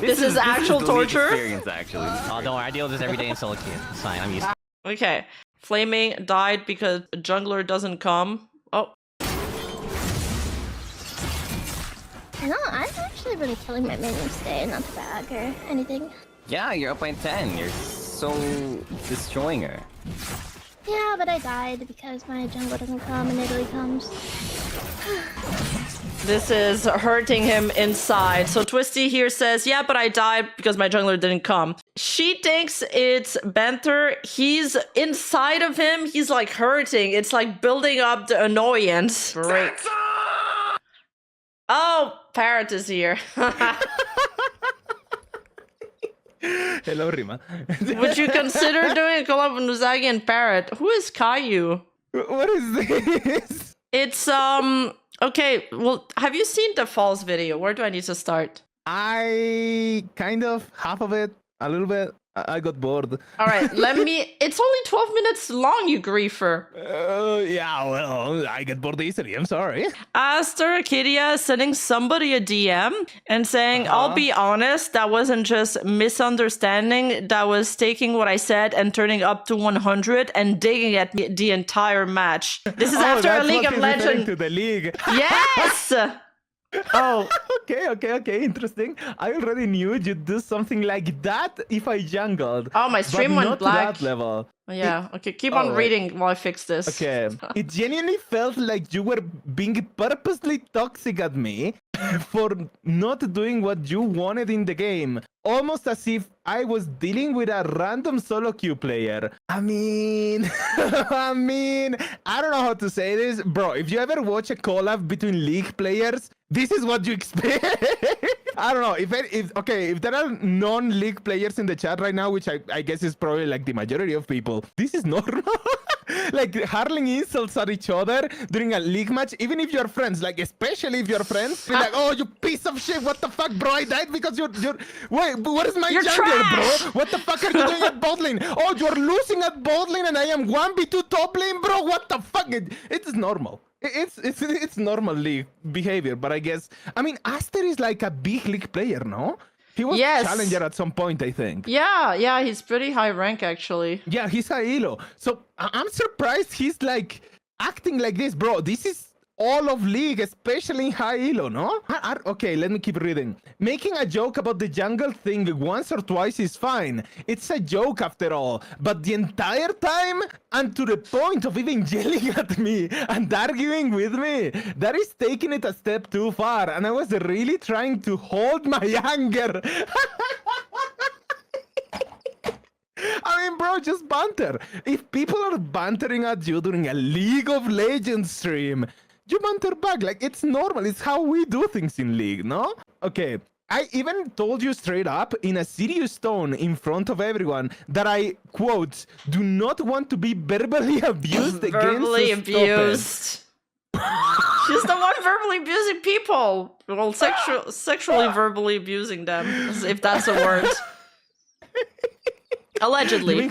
This is actual the League torture? Experience, actually. Oh, don't worry. I deal with this every day in solo queue. It's fine. I'm used to it. okay. Flaming died because jungler doesn't come. Oh, No, I've actually been killing my minions today, not to bag or anything. Yeah, you're up by 10. You're so destroying her. Yeah, but I died because my jungle doesn't come and Italy comes. this is hurting him inside. So Twisty here says, yeah, but I died because my jungler didn't come. She thinks it's banter. He's inside of him. He's like hurting. It's like building up the annoyance. Great. Oh, Parrot is here. Hello, Rima. Would you consider doing a collab with Nuzagi and Parrot? Who is Caillou? What is this? It's okay. Well, have you seen the false video? Where do I need to start? I kind of half of it, a little bit. I got bored. All right, let me. It's only 12 minutes long, you griefer. Yeah, well, I get bored easily. I'm sorry. Aster Acadia sending somebody a DM and saying, I'll be honest, that wasn't just misunderstanding. That was taking what I said and turning up to 100 and digging at me the entire match. This is after a that's League what of he's referring Legends. to the league. Yes! Oh, Okay. Interesting. I already knew you'd do something like that if I jungled. oh, my stream but went not black. to that level. Yeah, okay, keep on Oh, reading while I fix this. Okay. It genuinely felt like you were being purposely toxic at me for not doing what you wanted in the game. Almost as if I was dealing with a random solo queue player. I mean, I don't know how to say this. Bro, if you ever watch a collab between League players, this is what you expect. I don't know. If there are non-League players in the chat right now, which I guess is probably like the majority of people, this is normal. Like hurling insults at each other during a League match, even if you're friends, like especially if you're friends, be like, oh, you piece of shit, what the fuck, bro, I died because you're wait, what is my You're jungle, trash! bro? What the fuck are you doing at bot lane? Oh, you're losing at bot lane and I am 1v2 top lane, bro, what the fuck? It's normal. It's normal League behavior, but I guess, I mean, Aster is like a big League player, no? He was Yes. challenger at some point, I think. Yeah, he's pretty high rank actually. Yeah, he's a elo. So I'm surprised he's like acting like this, bro. This is all of League, especially in high elo, no? Okay, let me keep reading. Making a joke about the jungle thing once or twice is fine. It's a joke after all. But the entire time, and to the point of even yelling at me and arguing with me, that is taking it a step too far. And I was really trying to hold my anger. I mean, bro, just banter. If people are bantering at you during a League of Legends stream, you banter back. Like, it's normal. It's how we do things in League, no? Okay. I even told you straight up in a serious tone in front of everyone that I, quote, do not want to be verbally abused against Verbally a stupid. abused. She's the one verbally abusing people. Well, sexually verbally abusing them, if that's a word. Allegedly.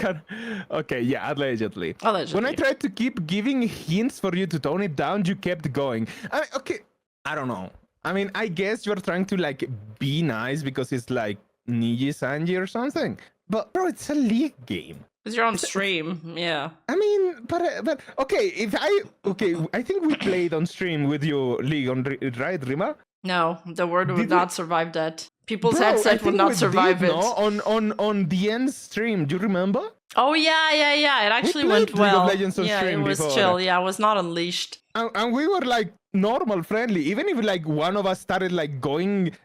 Okay, yeah, allegedly. Allegedly. When I tried to keep giving hints for you to tone it down, you kept going. I mean, okay, I don't know. I mean, I guess you're trying to like be nice because it's like Nijisani or something. But bro, it's a League game. Because you're on stream, yeah. I mean, but okay, I think we played on stream with you League on right, Rima? No, the word would Did not survive that. People's Bro, I headset would think not we survive did, it. no? On the end stream, do you remember? Oh yeah. It actually played went League of well. Legends on Yeah, it stream was before. chill. Yeah, I was not unleashed. And we were like normal, friendly. Even if like one of us started like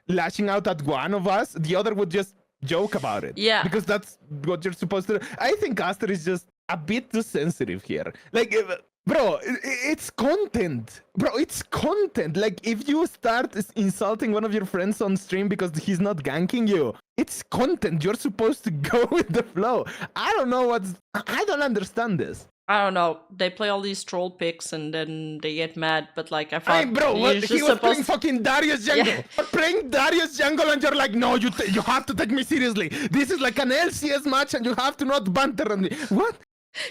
lashing out at one of us, the other would just joke about it. Yeah. Because that's what you're supposed to do. I think Aster is just a bit too sensitive here. Like, bro, it's content. Bro, it's content. Like, if you start insulting one of your friends on stream because he's not ganking you, it's content. You're supposed to go with the flow. I don't understand this. I don't know. They play all these troll picks and then they get mad. But like, I thought Hey, bro, you're he just was playing supposed. fucking Darius jungle. Yeah. You're playing Darius jungle and you're like, no, you have to take me seriously. This is like an LCS match and you have to not banter on me. What?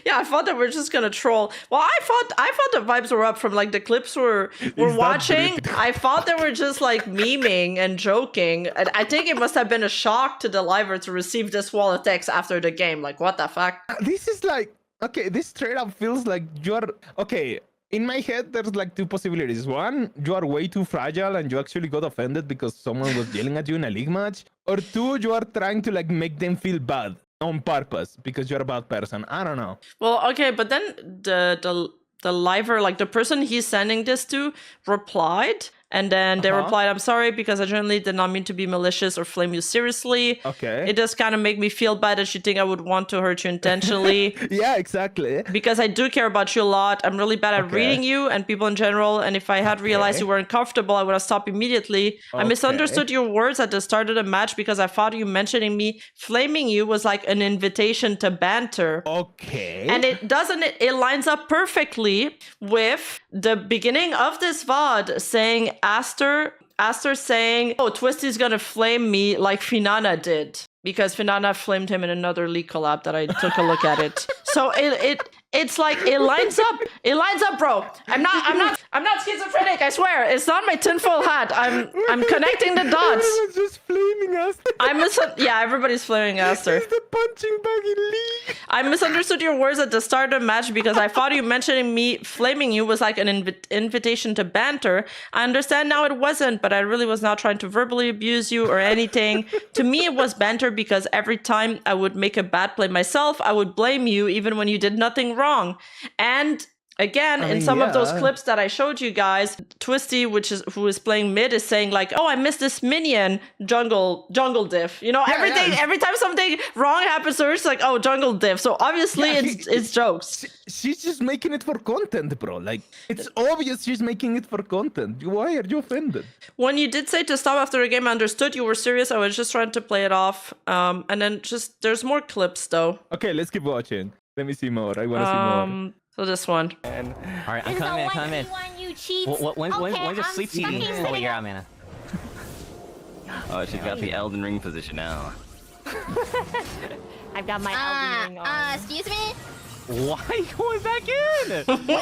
Yeah, I thought they were just gonna troll. Well, I thought the vibes were up from like the clips we're that watching. brutal? I thought they were just like memeing and joking. And I think it must have been a shock to the liver to receive this wall of text after the game. Like, what the fuck? This is like, okay, this straight up feels like you're, okay, in my head, there's like two possibilities. One, you are way too fragile and you actually got offended because someone was yelling at you in a League match. Or two, you are trying to like make them feel bad on purpose because you're a bad person. I don't know. Well, okay, but then the liver, like the person he's sending this to, replied And then they replied, I'm sorry because I generally did not mean to be malicious or flame you seriously. Okay. It does kind of make me feel bad that you think I would want to hurt you intentionally. Yeah, exactly. Because I do care about you a lot. I'm really bad at Okay. reading you and people in general. And if I had realized you weren't comfortable, I would have stopped immediately. I misunderstood your words at the start of the match because I thought you mentioning me flaming you was like an invitation to banter. Okay. And it doesn't, it lines up perfectly with the beginning of this VOD saying Aster saying, oh, Twisty's gonna flame me like Finana did. Because Finana flamed him in another League collab that I took a look at it. So it's like it lines up. It lines up, bro. I'm not schizophrenic, I swear. It's not my tinfoil hat. I'm connecting the dots. Everyone's just flaming us. Yeah, everybody's flaming Aster. He's the punching bag in League. I misunderstood your words at the start of the match because I thought you mentioning me flaming you was like an invitation to banter. I understand now it wasn't, but I really was not trying to verbally abuse you or anything. To me, it was banter because every time I would make a bad play myself, I would blame you even when you did nothing wrong. And again, in some of those clips that I showed you guys, Twisty, who is playing mid, is saying like, "Oh, I missed this minion jungle diff." You know, every time something wrong happens to her, it's like, "Oh, jungle diff." So obviously, it's jokes. She's just making it for content, bro. Like, it's obvious she's making it for content. Why are you offended? When you did say to stop after a game, I understood you were serious. I was just trying to play it off. And then there's more clips though. Okay, let's keep watching. Let me see more. I want to see more. So this one. All right, I'm coming in. You cheat. When's your sleep fucking cheating? sitting Oh, you're out, Mana. Oh, she's got the Elden Ring position now. I've got my Elden Ring on. Excuse me? Why are you going back in? Juggler!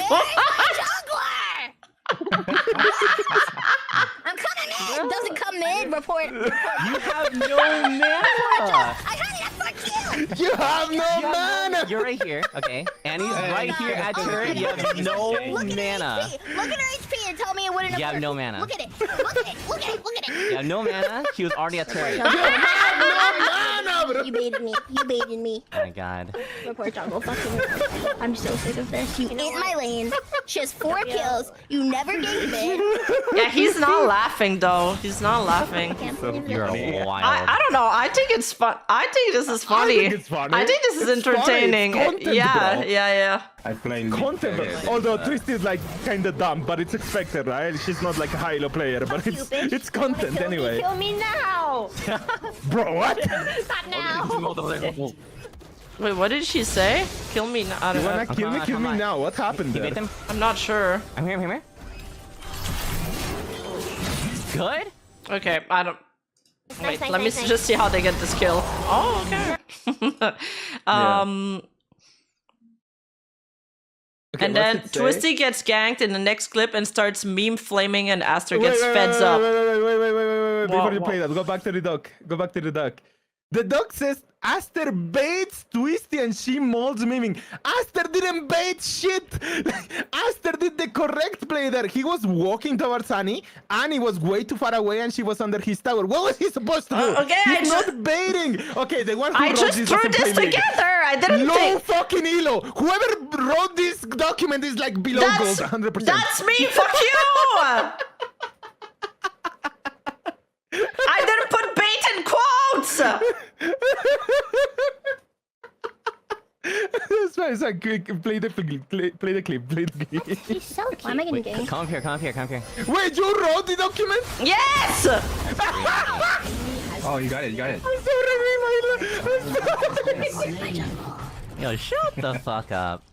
I'm coming in! Doesn't come in, report. You have no mana. I got it, fuck you! You have no mana! You're right here, okay. Annie's right here at turret. You have no mana. Look at her HP and tell me it wouldn't have You have worked. no mana. Look at it. Look at it. Look at it. Look at it. You have no mana. She was already at turret. You have no mana, bro! You baited me. You baited me. Oh my god. Report jungle. Fucking. I'm so sick of this. You ate my lane. She has 4 kills. You never gave it. Yeah, he's not laughing though. He's not laughing. I can't believe You're it. a wild. I don't know. I think it's fun. I think this is funny. think it's funny. I think this is It's funny. It's entertaining. content, Yeah, bro. yeah. I play Content, bro. Although Twisty is like kind of dumb, but it's expected, right? She's not like a Halo player, but it's content anyway. Kill me now. Bro, what? Not now. Wait, what did she say? Kill me now. I You don't wanna know. kill me? Kill come me on. now. What happened You there? beat them? I'm not sure. I'm here, I'm here. Good? Okay, I don't. Wait, nice, let me nice. just see how they get this kill. Oh, okay. Okay, And what's then it say? Twisty gets ganked in the next clip and starts meme flaming, and Aster Wait, gets wait, feds wait, up. Wait. Before What, you play that, go back to the doc. Go back to the doc. The doc says Aster baits Twisty and she molds memeing. Aster didn't bait shit. Aster did the correct play there. He was walking towards Annie. Annie was way too far away and she was under his tower. What was he supposed to do? Okay, He's not baiting. Okay, the one who I wrote just this threw doesn't this play League. together. I didn't No think. fucking elo. Whoever wrote this document is like below gold, 100%. That's me. Fuck you. I didn't put bait in quotes. It's fine. Play the clip. She's so cute. Why am I getting ganked? Come up here. Wait, you wrote the document? Yes. Oh, you got it. I'm sorry. Yo, shut the fuck up.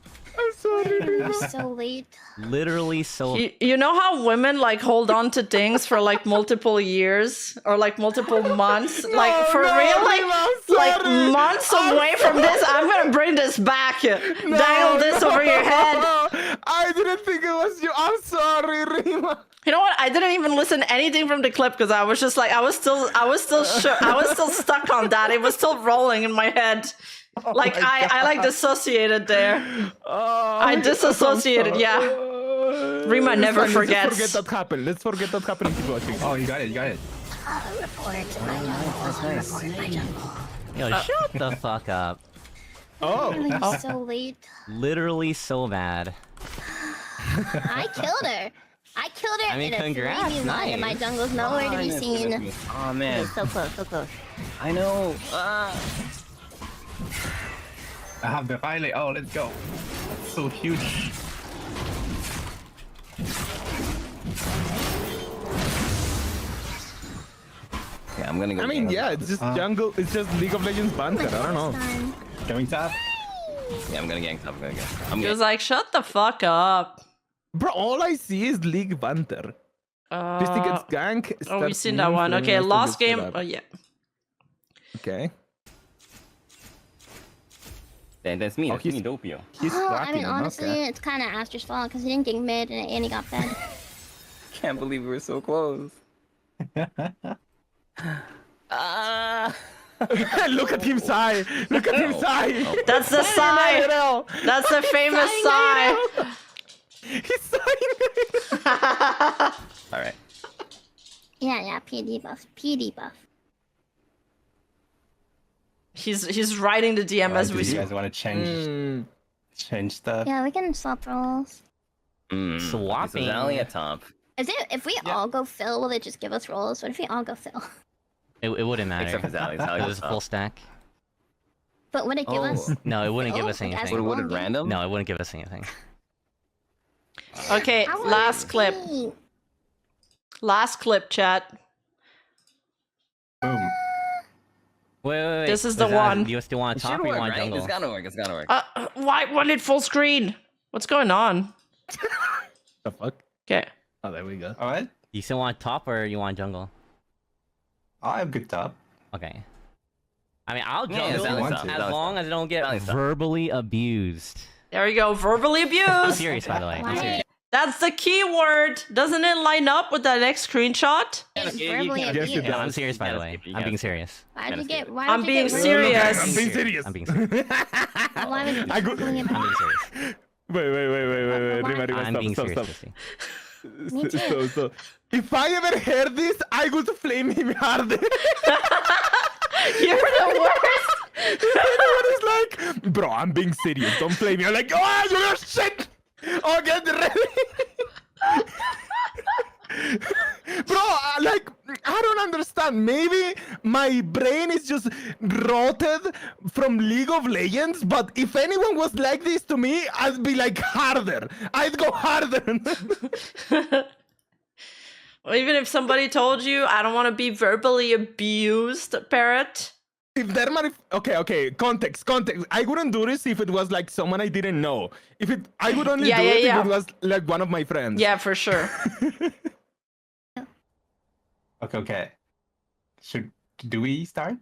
I'm sorry. I'm so late. Literally so. You know how women like hold on to things for like multiple years or like multiple months, like for real, like months away from this. I'm gonna bring this back, dangle this over your head. I didn't think it was you. I'm sorry, Rima. You know what? I didn't even listen to anything from the clip because I was just like, I was still stuck on that. It was still rolling in my head. Like I like dissociated there. I disassociated, yeah. Rima never forgets. Let's forget that happened. Keep watching. Oh, you got it. Yo, shut the fuck up. Oh. So late. Literally so bad. I killed her. I killed her I mean, in a congrats, 3v1 and my nice. jungle's nowhere to be Goodness, seen. goodness me. Oh man, So close, so close. I know. I have the Riley. Oh, let's go. That's so huge. Yeah, I'm gonna go. I mean, gank. yeah, it's just jungle. It's just League of Legends banter. I don't know. Done. Going top. Yeah, I'm gonna gank top. I'm gonna gank. I'm He gonna. was like, shut the fuck up. Bro, all I see is League banter. Christy gets gank. Oh, we've starts seen that meme, one. flaming Okay, Master last gets game. shut up. Oh, yeah. Okay. That's me. Oh, That's me, he's- Dopio. He's Oh, I cracking mean, him, honestly, okay. it's kind of Aster's fault because he didn't get mid and he got fed. Can't believe we were so close. Look at him sigh. Look at him sigh. That's the sigh. That's the famous sigh. He's sighing. All right. Yeah, PD buff. PD buff. He's writing the DM as Do we you speak. guys want to change stuff? Yeah, we can swap roles. Swapping. So Zally at top. Is it if we all go Phil, will it just give us roles? What if we all go Phil? It wouldn't matter. Except for Zally. Zally It was was a full stack. But would it give us? No, it wouldn't give Oh, us like as anything. a Would it role? random? No, it wouldn't give us anything. Okay, I wanna last clip. see. Last clip, chat. Boom. Wait. This is the that- one. Do you still want It top should or you work, want right? jungle? It's gotta work. It's gotta work. Why did full screen? What's going on? The fuck? Okay. Oh, there we go. All right. You still want top or you want jungle? I have good top. Okay. I mean, I'll Yeah, jungle Sally's want top. to. as Sally's long top. as I don't get Sally's top. verbally abused. There we go. Verbally I'm abused. serious, by the way. I'm serious. That's the key word. Doesn't it line up with that next screenshot? It's You verbally can't- Yes, it abused. Yeah, I'm does. serious, by the gotta way. skip it, you I'm being gotta serious. Why'd you get? Why I'm would you being get verbally serious. I'm being serious. I'm being serious. Why would you I go- verbally I'm being abused? serious. Wait. Rima, I'm being stop. serious, Christy. Me too. So, if I ever heard this, I would flame him harder. You're the worst. Everyone is like, bro, I'm being serious. Don't flame me. I'm like, oh, you're shit. Oh, get ready. Bro, like, I don't understand. Maybe my brain is just rotted from League of Legends, but if anyone was like this to me, I'd be like harder. I'd go harder. Or even if somebody told you, I don't want to be verbally abused, Parrot. If there okay, context. I wouldn't do this if it was like someone I didn't know. I would only Yeah, do it yeah. if it was like one of my friends. Yeah, for sure. Okay. Do we start?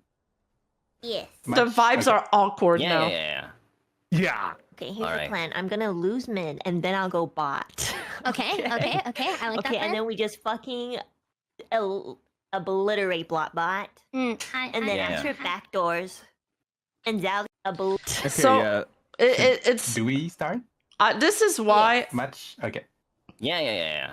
Yes. The vibes Okay. are awkward Yeah, now. yeah. Yeah. Okay, here's Alright. the plan. I'm gonna lose mid and then I'll go bot. Okay. I like Okay, that. and then we just fucking obliterate bot. And then Yeah. after backdoors and Zal Okay, So- yeah. It's Do we start? this is why. Match? Okay. Yeah.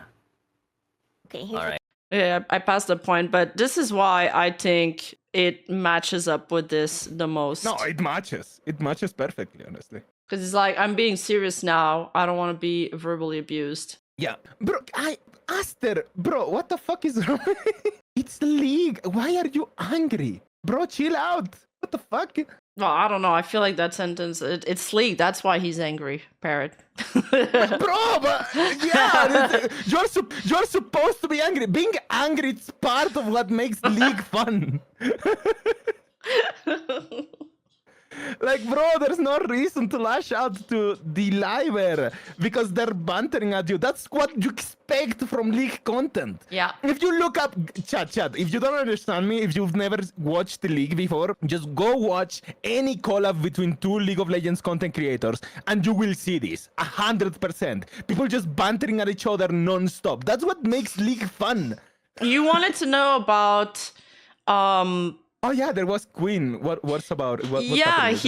Okay, here's All the right. Yeah, I passed the point, but this is why I think it matches up with this the most. No, it matches. It matches perfectly, honestly. Because it's like, I'm being serious now. I don't want to be verbally abused. Yeah. Bro, Aster, bro, what the fuck is wrong? It's League. Why are you angry? Bro, chill out. What the fuck? Well, I don't know. I feel like that sentence, it's sleek. That's why he's angry, Parrot. Bro, but yeah, you're supposed to be angry. Being angry, it's part of what makes League fun. Like, bro, there's no reason to lash out to the liver because they're bantering at you. That's what you expect from League content. Yeah. If you look up, chat, if you don't understand me, if you've never watched the League before, just go watch any collab between two League of Legends content creators and you will see this 100%. People just bantering at each other non-stop. That's what makes League fun. You wanted to know about Oh yeah, there was Queen. What's about? What's yeah, happening with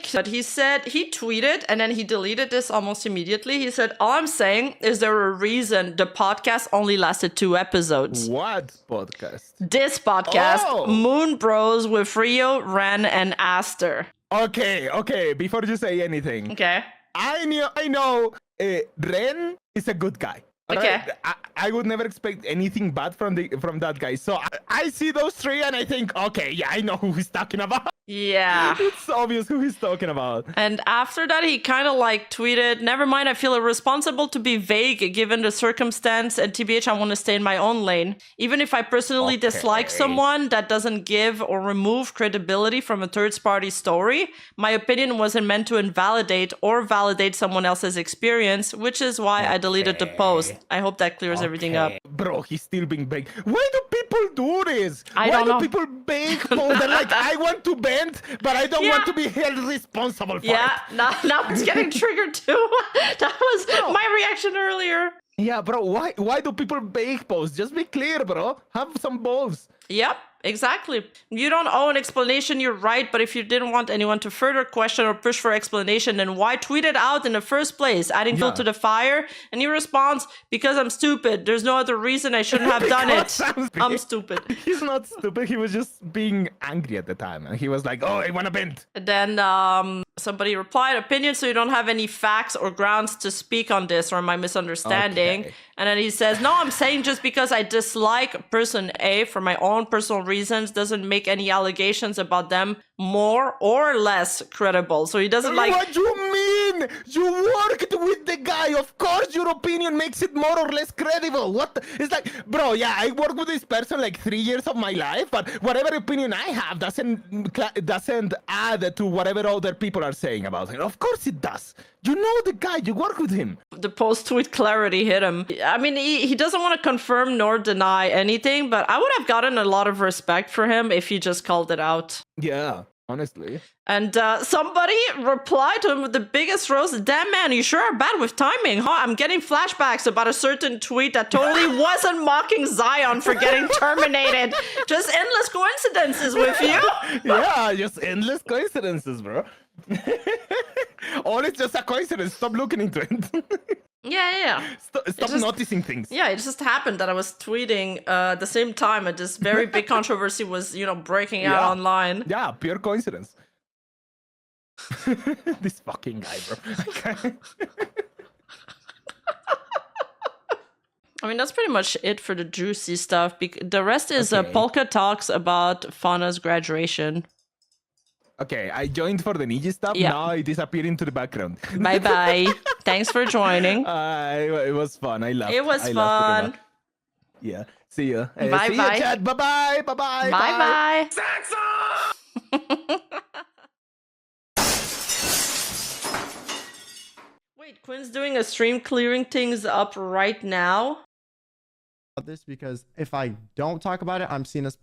he him? he said, he tweeted and then he deleted this almost immediately. He said, all I'm saying is there a reason the podcast only lasted 2 episodes. What podcast? This podcast, Oh! Moon Bros with Rio, Ren, and Aster. Okay. Before you say anything, Okay. I know. Ren is a good guy. Okay. Right? I would never expect anything bad from that guy. So I see those three and I think, okay, yeah, I know who he's talking about. Yeah. It's obvious who he's talking about. And after that, he kind of like tweeted, "Never mind, I feel irresponsible to be vague given the circumstance, and TBH, I want to stay in my own lane. Even if I personally dislike someone, that doesn't give or remove credibility from a third-party story. My opinion wasn't meant to invalidate or validate someone else's experience, which is why I deleted the post. I hope that clears everything up." Bro, he's still being big. Why do people do this? I don't know. Why do people bake posts? They're like, I want to bend, but I don't want to be held responsible for Yeah, it. now it's getting triggered too. That was my reaction earlier. Yeah, bro, why do people bake posts? Just be clear, bro. Have some balls. Yep, exactly. You don't owe an explanation, you're right, but if you didn't want anyone to further question or push for explanation, then why tweet it out in the first place, adding fuel to the fire? And he responds, "Because I'm stupid. There's no other reason I shouldn't have done it. I'm stupid." He's not stupid. He was just being angry at the time. And he was like, oh, I want to bend. And then somebody replied, "Opinion, so you don't have any facts or grounds to speak on this, or am I misunderstanding?" Okay. And then he says, "No, I'm saying just because I dislike person A for my own personal reasons doesn't make any allegations about them more or less credible." So he doesn't like... What do you mean? You worked with the guy. Of course your opinion makes it more or less credible. It's like, bro, yeah, I worked with this person like 3 years of my life, but whatever opinion I have doesn't add to whatever other people are saying about him. Of course it does. You know the guy. You work with him. The post-tweet clarity hit him. I mean, he doesn't want to confirm nor deny anything, but I would have gotten a lot of respect for him if he just called it out. Yeah, honestly. And somebody replied to him with the biggest roast. "Damn, man, you sure are bad with timing, huh? I'm getting flashbacks about a certain tweet that totally wasn't mocking Zion for getting terminated. Just endless coincidences with you." Yeah, just endless coincidences, bro. All it's just a coincidence. Stop looking into it. Yeah. Stop noticing things. Yeah, it just happened that I was tweeting at the same time, and this very big controversy was, breaking out online. Yeah, pure coincidence. This fucking guy, bro. I mean, that's pretty much it for the juicy stuff. The rest is Polka talks about Fauna's graduation. Okay, I joined for the Niji stuff. Yeah. Now I disappear into the background. Bye-bye. Thanks for joining. It was fun. I laughed. It was fun. Yeah. See ya. Bye-bye. See ya, chat. Bye-bye. Bye-bye. Bye-bye. Wait, Quinn's doing a stream clearing things up right now? This because if I don't talk about it, I'm seen as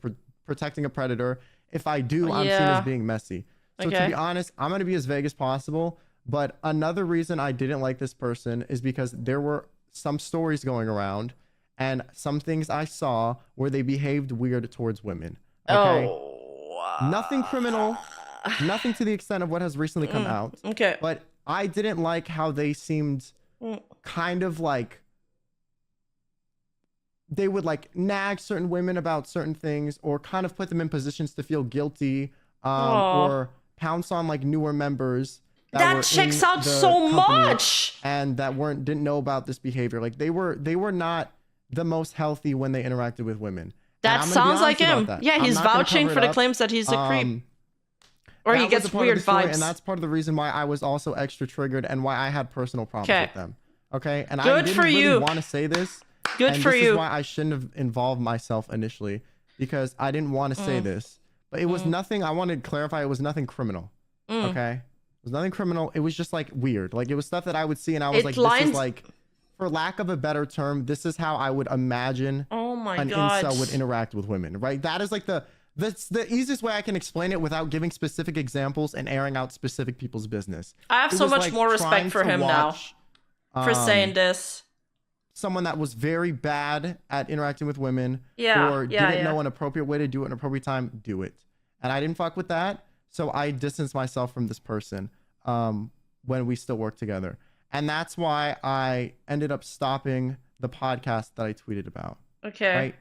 protecting a predator. If I do, I'm seen as being messy. So to be honest, I'm going to be as vague as possible. But another reason I didn't like this person is because there were some stories going around and some things I saw where they behaved weird towards women. Okay. Nothing criminal, nothing to the extent of what has recently come out. Okay. But I didn't like how they seemed kind of like they would like nag certain women about certain things or kind of put them in positions to feel guilty or pounce on like newer members that checks out so much and that didn't know about this behavior. Like they were not the most healthy when they interacted with women. That sounds like him. Yeah, he's vouching for the claims that he's a creep. Or he gets weird vibes. And that's part of the reason why I was also extra triggered and why I had personal problems with them. Okay? And I didn't really want to say this. Good for you. This is why I shouldn't have involved myself initially, because I didn't want to say this. But it was nothing, I wanted to clarify, it was nothing criminal. Okay? It was nothing criminal. It was just like weird. Like it was stuff that I would see and I was like, this is like, for lack of a better term, this is how I would imagine an incel would interact with women, right? That is like that's the easiest way I can explain it without giving specific examples and airing out specific people's business. I have so much more respect for him now for saying this. Someone that was very bad at interacting with women or didn't know an appropriate way to do it, an appropriate time, do it. And I didn't fuck with that. So I distanced myself from this person when we still worked together. And that's why I ended up stopping the podcast that I tweeted about. Okay. Right?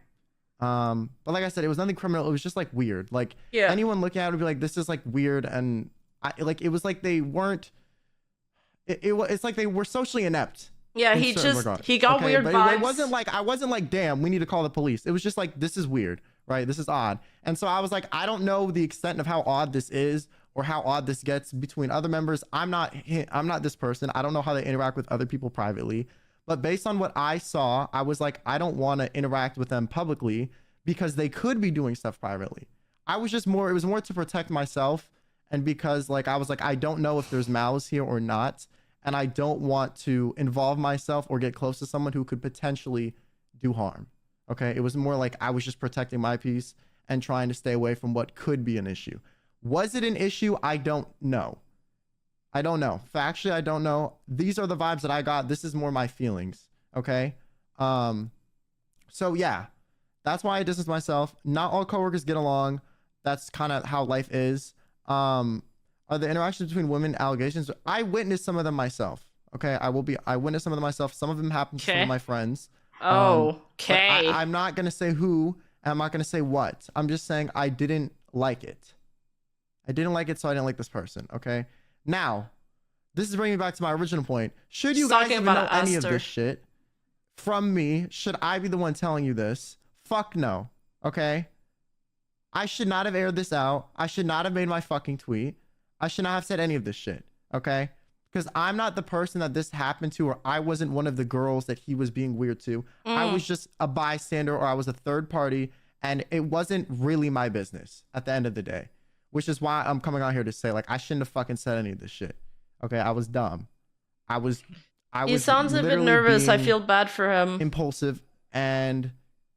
But like I said, it was nothing criminal. It was just like weird. Like anyone looking at it would be like, this is like weird. And it was like they weren't, it's like they were socially inept. Yeah, in he certain just regards, he got okay? weird But vibes. it wasn't like I wasn't like, damn, we need to call the police. It was just like, this is weird, right? This is odd. And so I was like, I don't know the extent of how odd this is or how odd this gets between other members. I'm not this person. I don't know how they interact with other people privately. But based on what I saw, I was like, I don't want to interact with them publicly because they could be doing stuff privately. I was just more, it was more to protect myself. And because like, I was like, I don't know if there's malice here or not. And I don't want to involve myself or get close to someone who could potentially do harm. Okay. It was more like I was just protecting my peace and trying to stay away from what could be an issue. Was it an issue? I don't know. I don't know. Factually, I don't know. These are the vibes that I got. This is more my feelings. Okay. So yeah, that's why I distance myself. Not all coworkers get along. That's kind of how life is. Are the interactions between women allegations? I witnessed some of them myself. Okay. I witnessed some of them myself. Some of them happened to some of my friends. Okay. I'm not going to say who, and I'm not going to say what. I'm just saying I didn't like it. I didn't like it, so I didn't like this person. Okay. Now, this is bringing me back to my original point. Should you guys even know any of this shit from me? Should I be the one telling you this? Fuck no. Okay. I should not have aired this out. I should not have made my fucking tweet. I should not have said any of this shit. Okay. Because I'm not the person that this happened to, or I wasn't one of the girls that he was being weird to. I was just a bystander, or I was a third party, and it wasn't really my business at the end of the day. Which is why I'm coming out here to say, like, I shouldn't have fucking said any of this shit. Okay, I was dumb. I was He sounds a bit nervous. I feel bad for him. Impulsive, and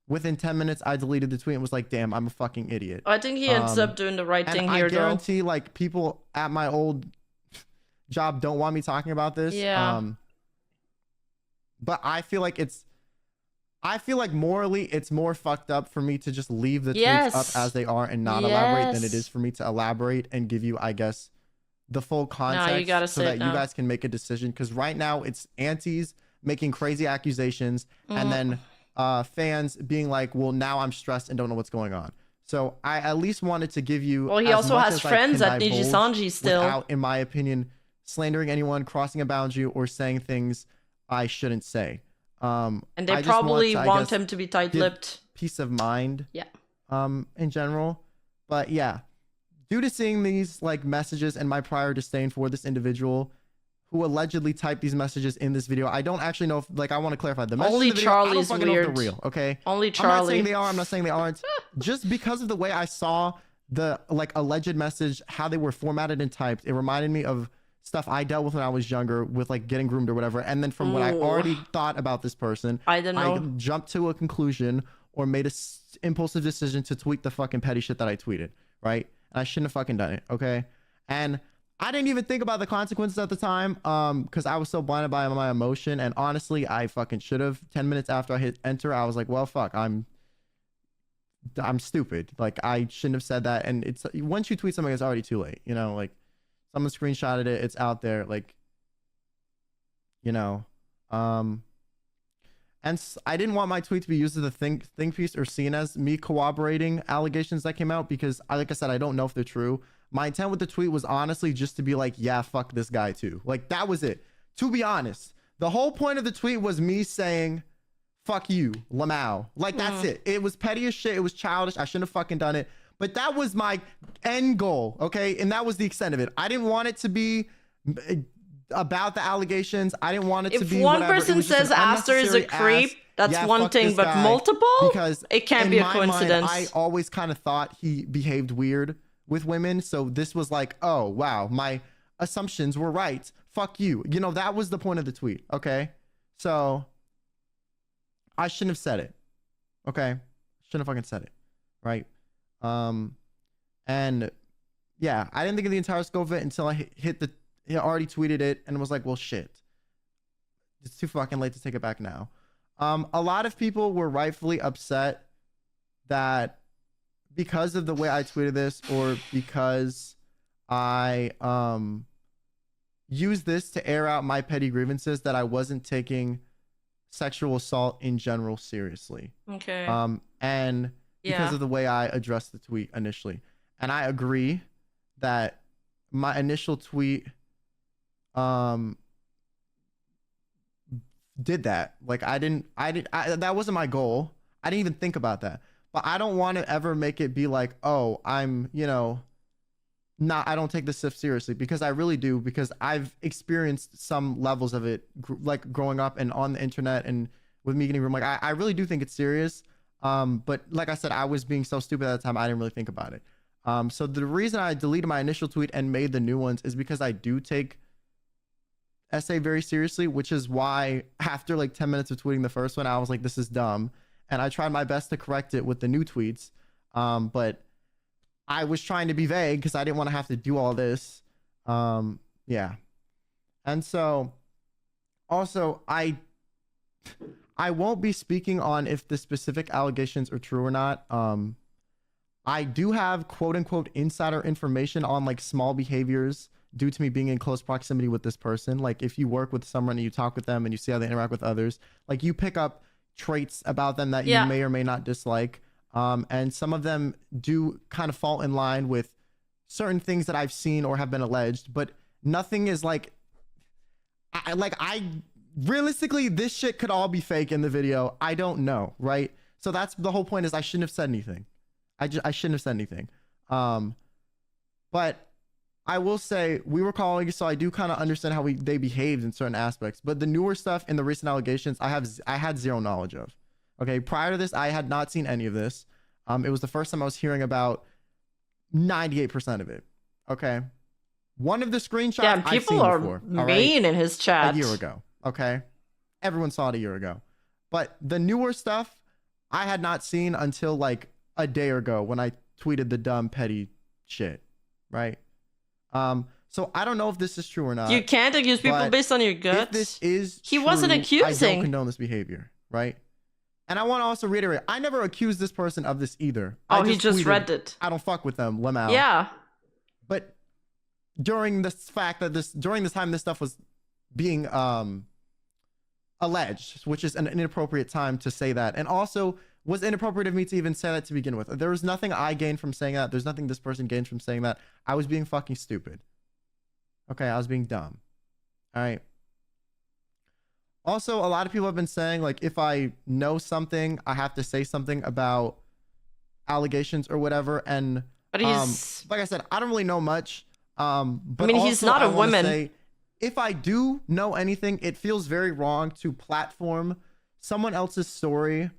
within 10 minutes, I deleted the tweet and was like, damn, I'm a fucking idiot. I think he ends up doing the right thing here, though. I guarantee, like, people at my old job don't want me talking about this. Yeah. But I feel like morally it's more fucked up for me to just leave the tweets up as they are and not elaborate than it is for me to elaborate and give you, I guess, the full context so that you guys can make a decision. Because right now it's aunties making crazy accusations and then fans being like, well, now I'm stressed and don't know what's going on. So I at least wanted to give you. Well, he also has friends at Nijisani still. Without, in my opinion, slandering anyone, crossing a boundary, or saying things I shouldn't say. And they probably want him to be tight-lipped. Peace of mind. Yeah. In general. But yeah, due to seeing these like messages and my prior disdain for this individual who allegedly typed these messages in this video, I don't actually know if, like, I want to clarify the messages Only in the video, Charlie's I don't fucking know if weird. they're real, okay? Only Charlie. I'm not saying they are, I'm not saying they aren't. Just because of the way I saw the like alleged message, how they were formatted and typed, it reminded me of stuff I dealt with when I was younger with like getting groomed or whatever. And then from what I already thought about this person, I jumped to a conclusion or made a impulsive decision to tweet the fucking petty shit that I tweeted, right? And I shouldn't have fucking done it, okay? And I didn't even think about the consequences at the time because I was so blinded by my emotion. And honestly, I fucking should have. 10 minutes after I hit enter, I was like, well, fuck, I'm stupid. Like, I shouldn't have said that. And it's once you tweet something, it's already too late, you know? Like, someone screenshotted it, it's out there, like, you know. And I didn't want my tweet to be used as a think piece or seen as me corroborating allegations that came out because, like I said, I don't know if they're true. My intent with the tweet was honestly just to be like, yeah, fuck this guy too. Like, that was it. To be honest, the whole point of the tweet was me saying, fuck you, Lamau. Like, that's it. It was petty as shit. It was childish. I shouldn't have fucking done it. But that was my end goal, okay? And that was the extent of it. I didn't want it to be about the allegations. I didn't want it to be one person says Aster is a creep, that's one thing, but multiple? Because it can't be a coincidence. I always kind of thought he behaved weird with women. So this was like, oh, wow, my assumptions were right. Fuck you. You know, that was the point of the tweet, okay? So I shouldn't have said it, okay? Shouldn't have fucking said it, right? And yeah, I didn't think of the entire scope of it until I already tweeted it and was like, well, shit, it's too fucking late to take it back now. A lot of people were rightfully upset that because of the way I tweeted this, or because I used this to air out my petty grievances, that I wasn't taking sexual assault in general seriously. Okay. And because of the way I addressed the tweet initially. And I agree that my initial tweet did that. Like that wasn't my goal. I didn't even think about that. But I don't want to ever make it be like, oh, I'm, you know, I don't take this stuff seriously, because I really do, because I've experienced some levels of it, like growing up and on the internet and with me getting room. Like I really do think it's serious. But like I said, I was being so stupid at the time, I didn't really think about it. So the reason I deleted my initial tweet and made the new ones is because I do take essay very seriously, which is why after like 10 minutes of tweeting the first one, I was like, this is dumb. And I tried my best to correct it with the new tweets. But I was trying to be vague because I didn't want to have to do all this. Yeah. And so also I won't be speaking on if the specific allegations are true or not. I do have quote unquote insider information on like small behaviors due to me being in close proximity with this person. Like if you work with someone and you talk with them and you see how they interact with others, like you pick up traits about them that you may or may not dislike. And some of them do kind of fall in line with certain things that I've seen or have been alleged, but nothing is like, I realistically, this shit could all be fake in the video. I don't know, right? So that's the whole point, is I shouldn't have said anything. I shouldn't have said anything. But I will say we were colleagues, so I do kind of understand how they behaved in certain aspects. But the newer stuff in the recent allegations, I had zero knowledge of. Okay, prior to this, I had not seen any of this. It was the first time I was hearing about 98% of it. Okay, one of the screenshots people I've seen are before, mean in his chat. a year ago. Okay, everyone saw it a year ago. But the newer stuff I had not seen until like a day ago when I tweeted the dumb petty shit, right? So I don't know if this is true or not. You can't accuse people based on your guts. If this is he true, wasn't I accusing. don't condone this behavior, right? And I want to also reiterate, I never accused this person of this either. Oh, he just read it. I don't fuck with them, Lemao. Yeah. But during this time this stuff was being alleged, which is an inappropriate time to say that, and also was inappropriate of me to even say that to begin with. There was nothing I gained from saying that. There's nothing this person gained from saying that. I was being fucking stupid. Okay, I was being dumb. All right. Also, a lot of people have been saying, like, if I know something, I have to say something about allegations or whatever. And but he's like I said, I don't really know much. But I mean, he's not a woman. If I do know anything, it feels very wrong to platform someone else's story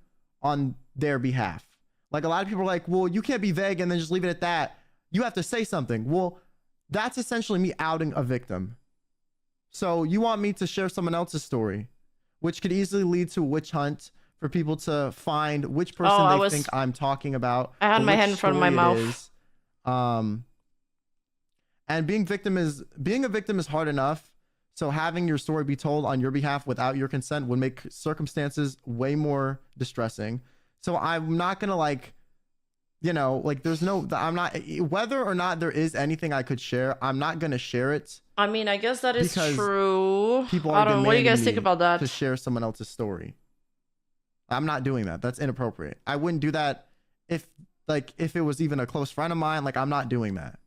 on their behalf. Like, a lot of people are like, well, you can't be vague and then just leave it at that. You have to say something. Well, that's essentially me outing a victim. So you want me to share someone else's story, which could easily lead to a witch hunt for people to find which person they think I'm talking about. I had my hand in front of my mouth. And being a victim is hard enough. So having your story be told on your behalf without your consent would make circumstances way more distressing. So I'm not gonna like, you know, like I'm not, whether or not there is anything I could share, I'm not gonna share it. I mean, I guess that is true. People I don't know. What do you guys think about that? To share someone else's story. I'm not doing that. That's inappropriate. I wouldn't do that if it was even a close friend of mine. Like, I'm not doing that.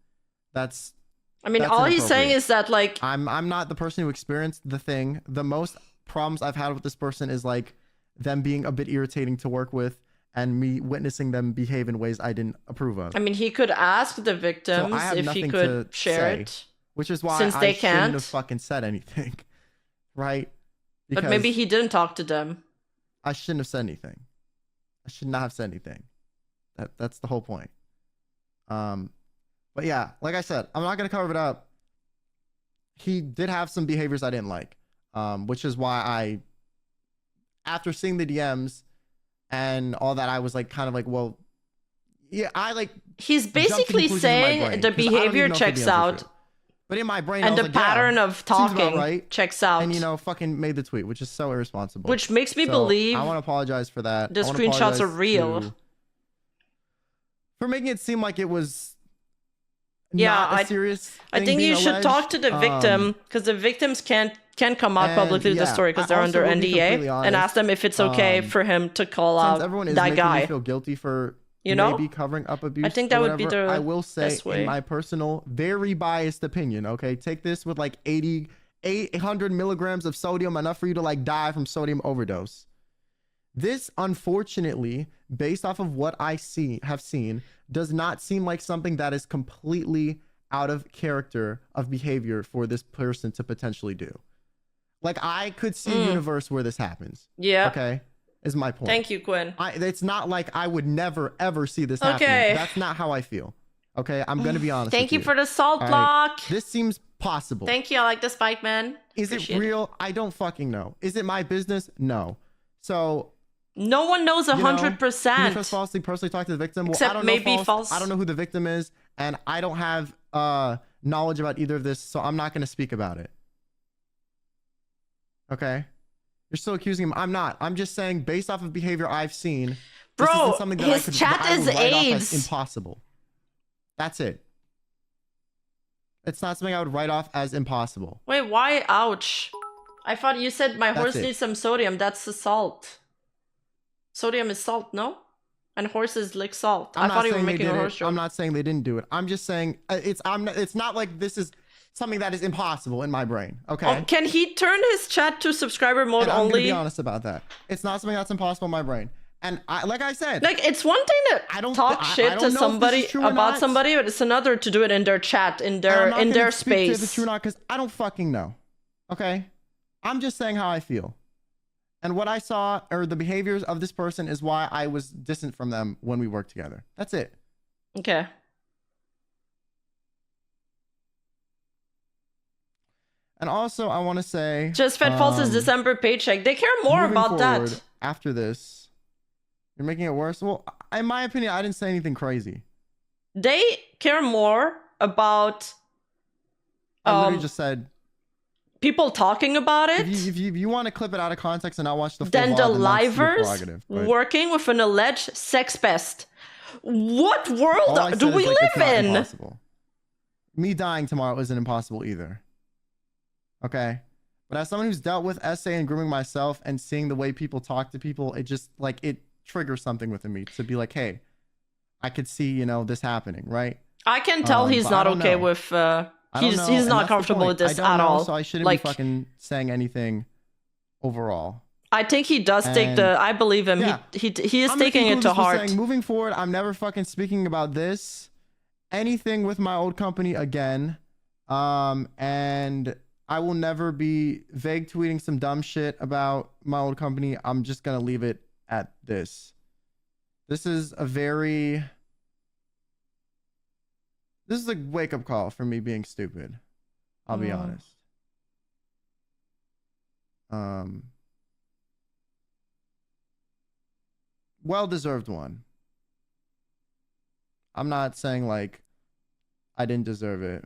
I mean, all he's saying is that, like, I'm not the person who experienced the thing. The most problems I've had with this person is like them being a bit irritating to work with and me witnessing them behave in ways I didn't approve of. I mean, he could ask the victims if he could share it. Which is why since I they shouldn't can't have fucking said anything. Right? But maybe he didn't talk to them. I shouldn't have said anything. I should not have said anything. That's the whole point. But yeah, like I said, I'm not gonna cover it up. He did have some behaviors I didn't like, which is why after seeing the DMs and all that, I was like, kind of like, well, yeah, He's basically saying the behavior checks out. But in my brain, and the like, pattern of talking checks out. And, you know, fucking made the tweet, which is so irresponsible. Which makes me believe I want to apologize for that. The screenshots are real. For making it seem like it was serious thing. I think you should talk to the victim, because the victims can't come out publicly with the story because they're under NDA, and ask them if it's okay for him to call out that guy. Me feel guilty for maybe covering up abuse. I think that would be the I will say, best way. in my personal, very biased opinion, okay, take this with like 80 800 milligrams of sodium, enough for you to like die from sodium overdose. This, unfortunately, based off of what I have seen, does not seem like something that is completely out of character of behavior for this person to potentially do. Like, I could see a universe where this happens. Yeah. Okay, is my point. Thank you, Quinn. It's not like I would never ever see this happen. Okay. That's not how I feel. Okay, I'm gonna be honest. Thank with you for the salt All block. This seems possible. Thank you. I like the spike, man. Is it real? I don't fucking know. Is it my business? No. So no one knows 100%. Even if it's falsely personally talk to the victim, well, Except I don't know maybe false. I don't know who the victim is, and I don't have knowledge about either of this, so I'm not going to speak about it. Okay, you're still accusing him. I'm not. I'm just saying, based off of behavior I've seen, this bro, isn't something that his chat I is would write off AIDS. as impossible. That's it. It's not something I would write off as impossible. Wait, why? Ouch. I thought you said my horse it. needs some sodium. That's the salt. Sodium is salt, no? And horses lick salt. I thought you were making a horse joke. I'm not saying they didn't do it. I'm just saying it's not like this is something that is impossible in my brain. Okay. Oh, can he turn his chat to subscriber mode And I'm only? gonna be honest about that. It's not something that's impossible in my brain. And like I said, like, it's one thing to talk shit to somebody about somebody, but it's another to do it in their chat, in their space. If it's true or not, because I don't fucking know. Okay, I'm just saying how I feel, and what I saw or the behaviors of this person is why I was distant from them when we worked together. That's it. Okay. And also, I want to say, just Fed False's December paycheck. They care more about that. After this, you're making it worse. Well, in my opinion, I didn't say anything crazy. They care more about. I literally just said. People talking about it. If you want to clip it out of context and not watch the full then VOD, the then that's your livers prerogative, but working with an alleged sex pest. What all world I do said we is, like, it's live not in? impossible. Me dying tomorrow isn't impossible either. Okay, but as someone who's dealt with essay and grooming myself and seeing the way people talk to people, it just like it triggers something within me to be like, hey, I could see this happening, right? I can tell he's not okay with. He's not comfortable with this at all. So I shouldn't be fucking saying anything overall. I think he does take the. I believe him. Yeah, he is taking it to heart. Saying, moving forward, I'm never fucking speaking about anything with my old company again. And I will never be vague tweeting some dumb shit about my old company. I'm just gonna leave it at this. This is a wake-up call for me being stupid. I'll be honest. Well-deserved one. I'm not saying like I didn't deserve it,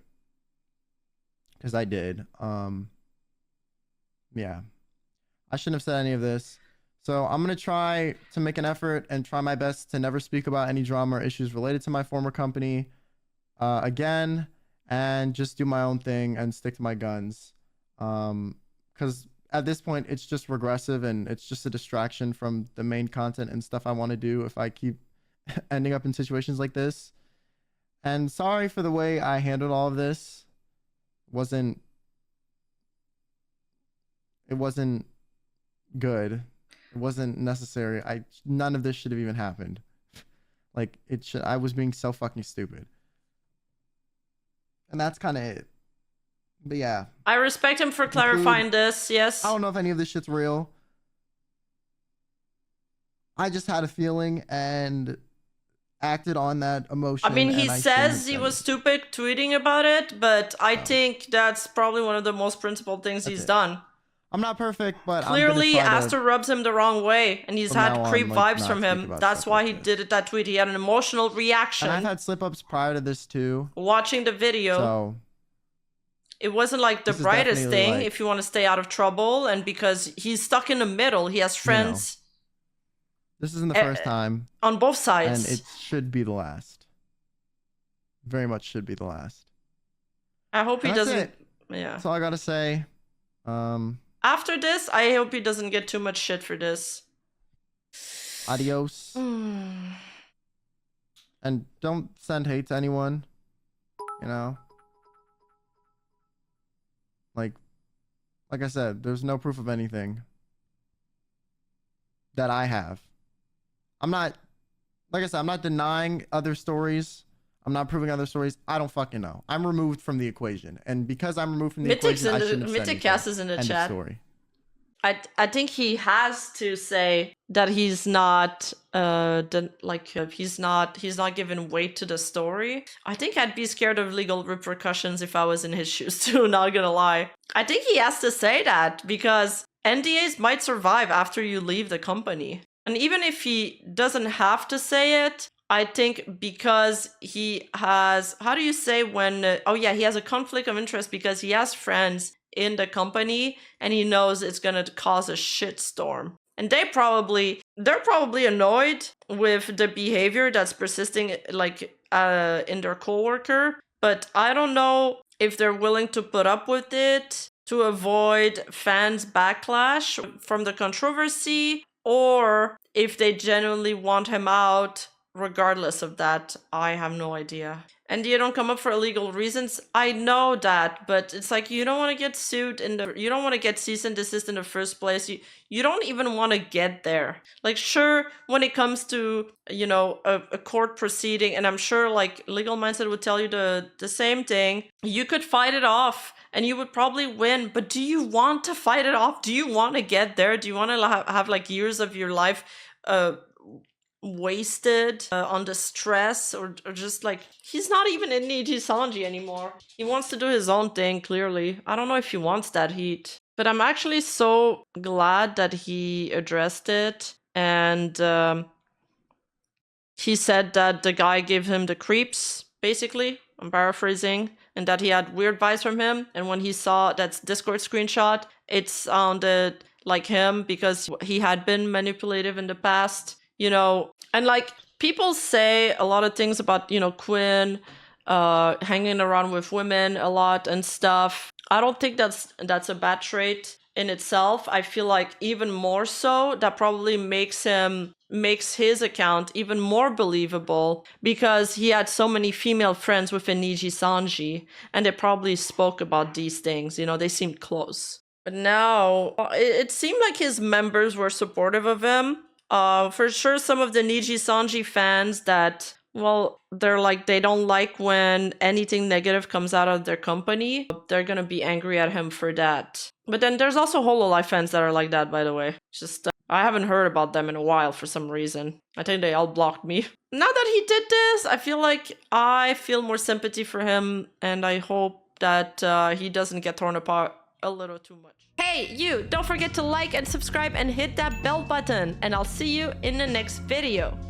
because I did. Yeah, I shouldn't have said any of this. So I'm gonna try to make an effort and try my best to never speak about any drama or issues related to my former company again, and just do my own thing and stick to my guns. Because at this point, it's just regressive and it's just a distraction from the main content and stuff I want to do if I keep ending up in situations like this. And sorry for the way I handled all of this. It wasn't good. It wasn't necessary. None of this should have even happened. Like, I was being so fucking stupid. And that's kind of it. But yeah. I respect him for clarifying this, yes. I don't know if any of this shit's real. I just had a feeling and acted on that emotion. I mean, he says he was stupid tweeting about it, but I think that's probably one of the most principled things he's done. I'm not perfect, but clearly Aster rubs him the wrong way, and he's had creep vibes from him. That's why he did that tweet. He had an emotional reaction. And I've had slip-ups prior to this too. Watching the video. So it wasn't like the brightest thing if you want to stay out of trouble, and because he's stuck in the middle, he has friends. This isn't the first time. On both sides. And it should be the last. Very much should be the last. I hope he doesn't. Yeah. That's all I gotta say. After this, I hope he doesn't get too much shit for this. Adios. And don't send hate to anyone. Like, Like I said, there's no proof of anything that I have. I'm not, like I said, I'm not denying other stories. I'm not proving other stories. I don't fucking know. I'm removed from the equation. And because I'm removed from the equation, I shouldn't have said anything. Mythic is in the End of chat. story. I think he has to say that he's not he's not giving weight to the story. I think I'd be scared of legal repercussions if I was in his shoes too, not gonna lie. I think he has to say that because NDAs might survive after you leave the company. And even if he doesn't have to say it, I think because he has, how do you say when, oh yeah, he has a conflict of interest because he has friends in the company and he knows it's gonna cause a shitstorm. And they're probably annoyed with the behavior that's persisting in their coworker, but I don't know if they're willing to put up with it to avoid fans' backlash from the controversy, or if they genuinely want him out regardless of that. I have no idea. And you don't come up for illegal reasons. I know that, but it's like you don't want to get sued you don't want to get cease and desist in the first place. You don't even want to get there. Like, sure, when it comes to, you know, a court proceeding, and I'm sure like Legal Mindset would tell you the same thing, you could fight it off and you would probably win, but do you want to fight it off? Do you want to get there? Do you want to have like years of your life wasted on the stress, or just like, he's not even in Nijisani anymore. He wants to do his own thing, clearly. I don't know if he wants that heat, but I'm actually so glad that he addressed it. And he said that the guy gave him the creeps, basically. I'm paraphrasing. And that he had weird vibes from him. And when he saw that Discord screenshot, it sounded like him because he had been manipulative in the past. You know, and like people say a lot of things about, you know, Quinn hanging around with women a lot and stuff. I don't think that's a bad trait in itself. I feel like even more so, that probably makes his account even more believable because he had so many female friends within Nijisani and they probably spoke about these things. You know, they seemed close. But now it seemed like his members were supportive of him. For sure, some of the Nijisani fans that, well, they're like, they don't like when anything negative comes out of their company. They're gonna be angry at him for that. But then there's also Hololive fans that are like that, by the way. Just, I haven't heard about them in a while for some reason. I think they all blocked me. Now that he did this, I feel more sympathy for him, and I hope that he doesn't get torn apart a little too much. Hey, you! Don't forget to like and subscribe and hit that bell button, and I'll see you in the next video.